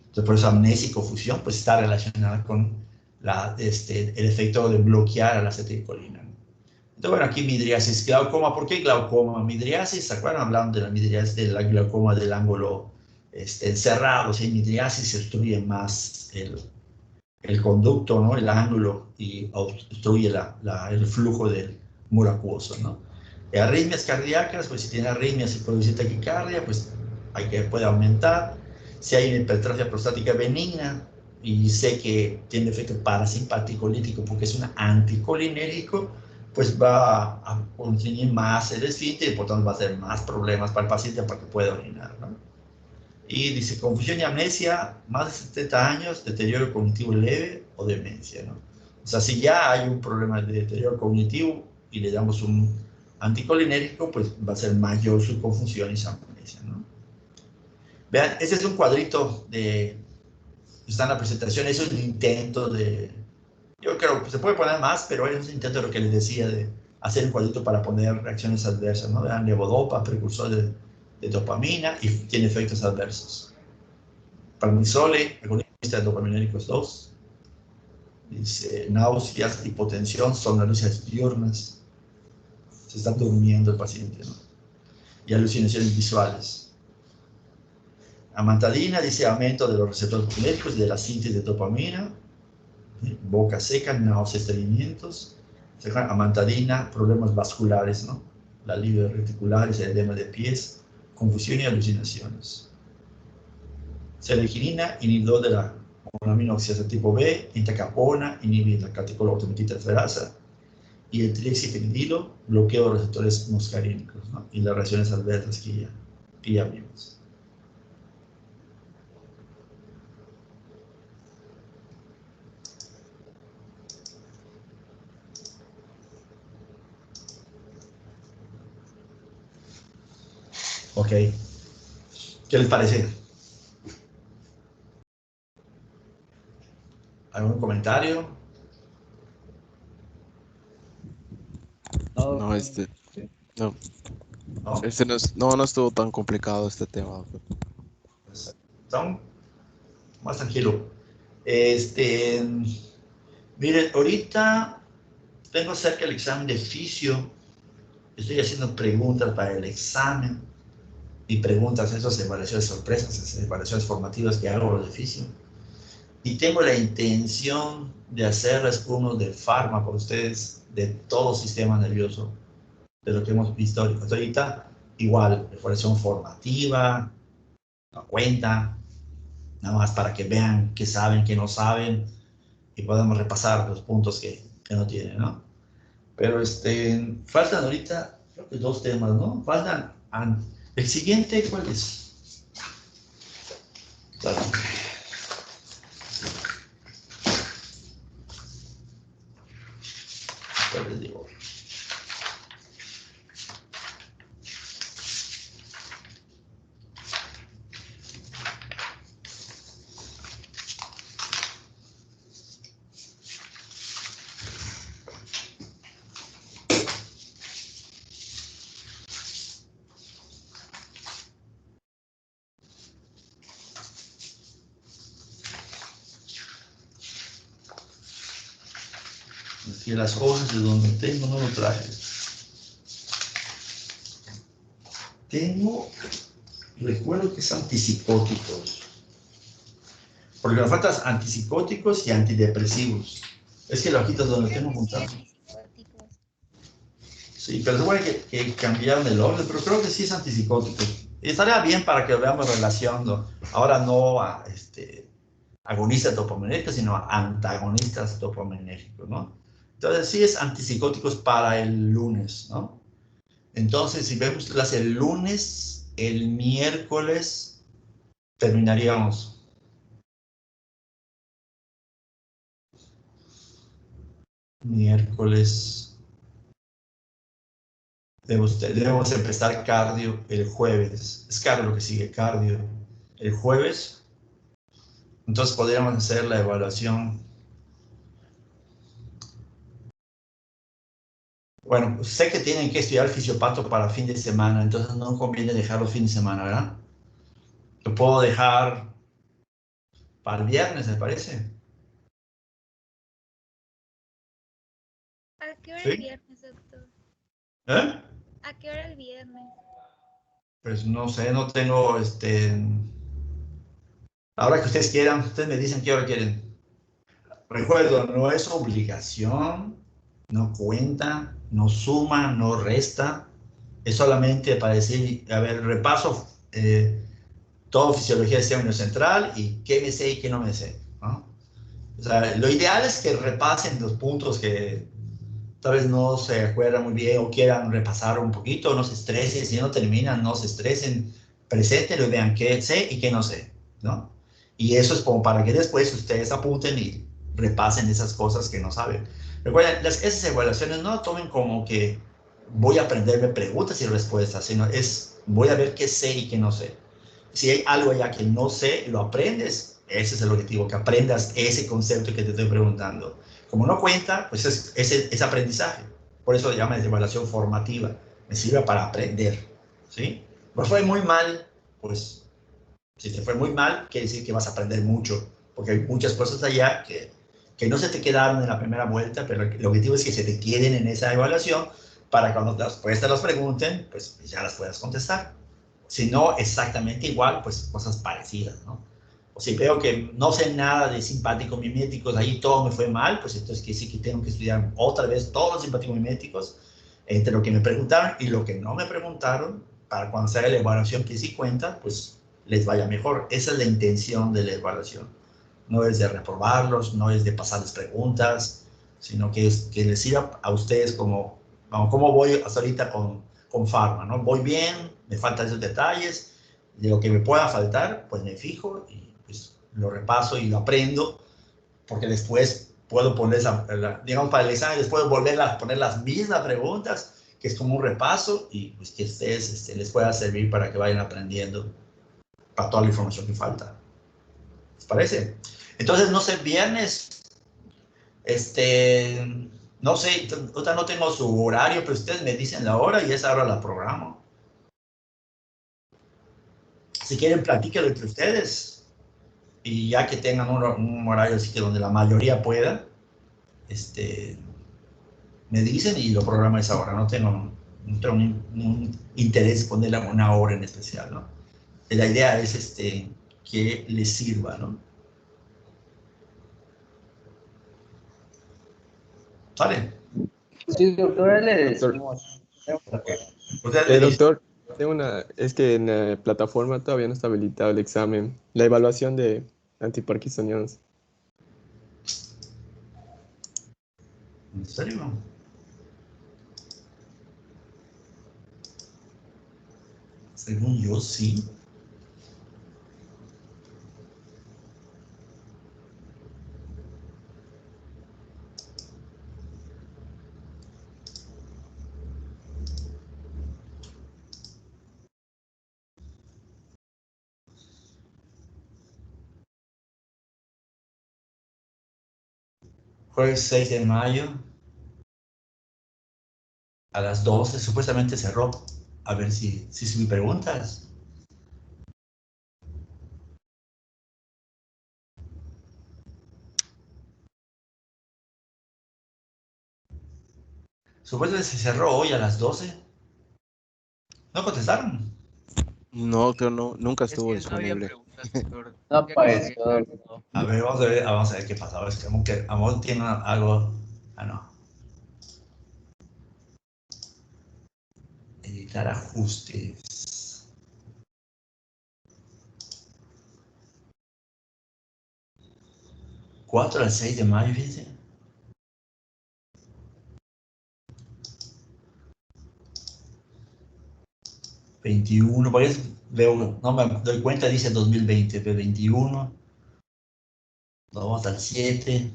Entonces, por eso amnesia y confusión, pues está relacionada con el efecto de bloquear a la acetilcolina, ¿no? Entonces, bueno, aquí midriasis, glaucoma. ¿Por qué glaucoma? Midriasis, ¿se acuerdan? Hablando de la midriasis, del glaucoma del ángulo encerrado. Si hay midriasis, se obstruye más el conducto, ¿no? El ángulo, y obstruye el flujo del muro acuoso, ¿no? Arritmias cardíacas, pues si tiene arritmias y produce taquicardia, pues puede aumentar. Si hay una hipertrofia prostática benigna, y sé que tiene efecto parasimpático lítico porque es un anticolinérgico, pues va a contraer más el esfínter y por tanto va a hacer más problemas para el paciente para que pueda orinar, ¿no? Y dice, confusión y amnesia, más de 70 años, deterioro cognitivo leve o demencia, ¿no? O sea, si ya hay un problema de deterioro cognitivo y le damos un anticolinérico, pues va a ser mayor su confusión y su amnesia, ¿no? Vean, este es un cuadrito está en la presentación, es un intento yo creo que se puede poner más, pero es un intento de lo que les decía, de hacer un cuadrito para poner reacciones adversas, ¿no? Vean, levodopa, precursor de dopamina, y tiene efectos adversos. Palmisole, agonista de dopaminérgicos 2. Dice, náuseas, hipotensión, somnolencias diurnas. Se está durmiendo el paciente, ¿no? Y alucinaciones visuales. Amantadina dice aumento de los receptores dopaminérgicos y de la síntesis de dopamina. Boca seca, náuseas, estreñimientos. Amantadina, problemas vasculares, ¿no? La libre reticulares, edema de pies, confusión y alucinaciones. Seleginina, inhibidor de la monoamina oxidasa tipo B, entacapona, inhibir la catecolautometita ferasa, y el trixifenidilo, bloqueo de los receptores muscarínicos, ¿no? Y las reacciones adversas que ya vimos. Ok. ¿Qué les parece? ¿Algún comentario? No, no. ¿No? No estuvo tan complicado este tema. Pues, ¿están? Más tranquilo. Miren, ahorita tengo cerca el examen de fisio. Estoy haciendo preguntas para el examen. Y preguntas, esas evaluaciones sorpresas, esas evaluaciones formativas que hago de fisio. Y tengo la intención de hacerles uno de fármaco a ustedes, de todo sistema nervioso, de lo que hemos visto ahorita. Igual, evaluación formativa, no cuenta, nada más para que vean qué saben, qué no saben, y podemos repasar los puntos que no tienen, ¿no? Pero faltan ahorita, creo que 2 temas, ¿no? Faltan, el siguiente, ¿cuál es? Claro. ¿Cuál les digo? Aquí las hojas de donde tengo no lo traje. Recuerdo que es antipsicóticos. Porque nos faltan antipsicóticos y antidepresivos. Es que la hojita donde tengo montado. Sí, pero se puede que cambiaron el orden, pero creo que sí es antipsicótico. Y estaría bien para que lo veamos relacionando. Ahora no a agonistas dopaminérgicos, sino a antagonistas dopaminérgicos, ¿no? Entonces sí es antipsicóticos para el lunes, ¿no? Entonces, si vemos clase el lunes, el miércoles terminaríamos. Miércoles. Debemos empezar cardio el jueves. Es cardio lo que sigue, cardio el jueves. Entonces podríamos hacer la evaluación Bueno, sé que tienen que estudiar fisiopato para fin de semana, entonces no conviene dejarlo fin de semana, ¿verdad? Lo puedo dejar para el viernes, me parece. ¿A qué hora el ¿Sí? viernes, doctor? ¿Eh? ¿A qué hora el viernes? Pues no sé, no tengo, ahora que ustedes quieran, ustedes me dicen qué hora quieren. Recuerdo, no es obligación, no cuenta, no suma, no resta. Es solamente para decir, a ver, repaso todo fisiología del sistema nervioso central y qué me sé y qué no me sé, ¿no? O sea, lo ideal es que repasen los puntos que tal vez no se acuerdan muy bien o quieran repasar un poquito, no se estresen, si no terminan, no se estresen, preséntenlo y vean qué sé y qué no sé, ¿no? Y eso es como para que después ustedes apunten y repasen esas cosas que no saben. Recuerden, esas evaluaciones no tomen como que voy a aprenderme preguntas y respuestas, sino es voy a ver qué sé y qué no sé. Si hay algo ya que no sé, lo aprendes, ese es el objetivo, que aprendas ese concepto que te estoy preguntando. Como no cuenta, pues es aprendizaje. Por eso se llama evaluación formativa. Me sirve para aprender, ¿sí? Me fue muy mal, pues si te fue muy mal, quiere decir que vas a aprender mucho, porque hay muchas cosas allá que no se te quedaron en la primera vuelta, pero el objetivo es que se te queden en esa evaluación para cuando después te las pregunten, pues ya las puedas contestar. Si no exactamente igual, pues cosas parecidas, ¿no? O si veo que no sé nada de simpáticos miméticos, ahí todo me fue mal, pues entonces quiere decir que tengo que estudiar otra vez todos los simpáticos miméticos, entre lo que me preguntaron y lo que no me preguntaron, para cuando se haga la evaluación que sí cuenta, pues les vaya mejor. Esa es la intención de la evaluación. No es de reprobarlos, no es de pasarles preguntas, sino que es que les sirva a ustedes como, como voy hasta ahorita con Pharma, ¿no? Voy bien, me faltan esos detalles, de lo que me pueda faltar, pues me fijo y pues lo repaso y lo aprendo, porque después puedo poner, digamos, para el examen, después volver a poner las mismas preguntas, que es como un repaso y pues que a ustedes les pueda servir para que vayan aprendiendo para toda la información que falta. ¿Les parece? Entonces, no sé, viernes, no sé, ahorita no tengo su horario, pero ustedes me dicen la hora y esa hora la programo. Si quieren, platíquenlo entre ustedes y ya que tengan un horario así que donde la mayoría pueda, me dicen y lo programo a esa hora. No tengo un interés ponerle una hora en especial, ¿no? La idea es que les sirva, ¿no? ¿Sale? Sí, doctora, le Doctor, decimos. Ok. Ustedes me dicen. doctor, es que en la plataforma todavía no está habilitado el examen, la evaluación de antiparkinsonianos. ¿En serio? Según yo, sí. Jueves 6 de mayo a las 12 supuestamente cerró. A ver si me preguntas. Supuestamente se cerró hoy a las 12. ¿No contestaron? No, doctor, no, nunca Es estuvo que no había disponible. preguntas, doctor. No Ya agregué. apareció. A ver, vamos a ver qué pasaba. Es que Amor tiene algo. Ah, no. Editar ajustes. 4 al 6 de mayo, fíjense. 21, porque veo, no me doy cuenta, dice 2020, pero 21, vamos al 7.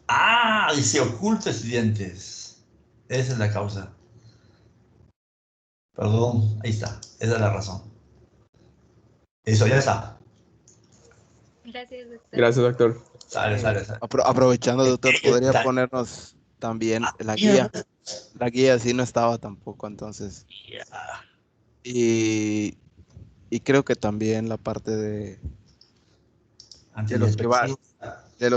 Ah, dice oculto estudiantes. Esa es la causa. Perdón, ahí está. Esa es la razón. Eso ya está. Gracias, doctor. Gracias, doctor. Sale, sale, sale. Aprovechando, doctor, podría Está- ponernos también la guía. La guía sí no estaba tampoco, entonces. Y creo que también la parte de los que van, Antidepresivos. de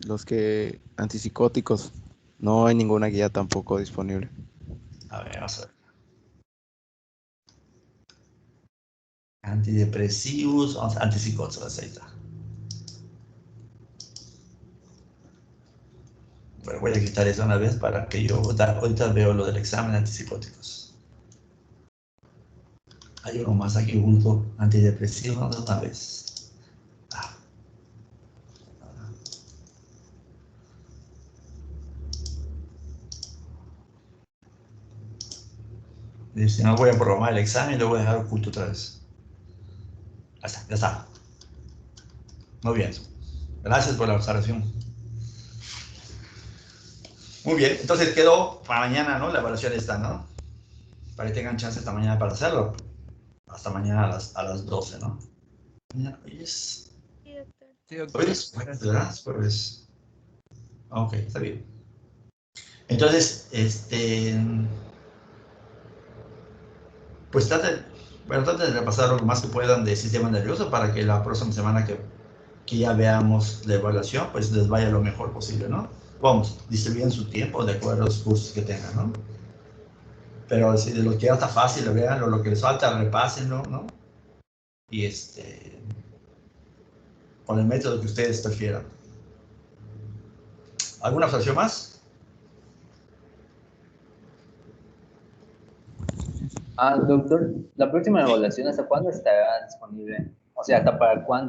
los que antipsicóticos, no hay ninguna guía tampoco disponible. A ver, vamos a ver. Antidepresivos, antipsicóticos, ahí está. Bueno, voy a quitar eso una vez para que yo ahorita veo lo del examen de antipsicóticos. Hay uno más aquí junto, antidepresivos, de una vez. Ah. Y si no, voy a programar el examen y lo voy a dejar oculto otra vez. Ya está, ya está. Muy bien. Gracias por la observación. Muy bien, entonces quedó para mañana, ¿no? La evaluación está, ¿no? Para que tengan chance esta mañana para hacerlo. Hasta mañana a las 12, ¿no? Mañana, hoy es... Sí, doctor. Sí, Hoy doctor. es jueves, ¿verdad? Es jueves. Ok, está bien. Entonces, pues traten de repasar lo más que puedan de sistema nervioso para que la próxima semana que ya veamos la evaluación, pues les vaya lo mejor posible, ¿no? Vamos, distribuyen su tiempo de acuerdo a los cursos que tengan, ¿no? Pero si de lo que ya está fácil, lo vean, lo que les falta, repásenlo, ¿no? Y con el método que ustedes prefieran. ¿Alguna observación más? Doctor, la próxima evaluación, ¿hasta cuándo estará disponible? O sea, ¿hasta para cuándo?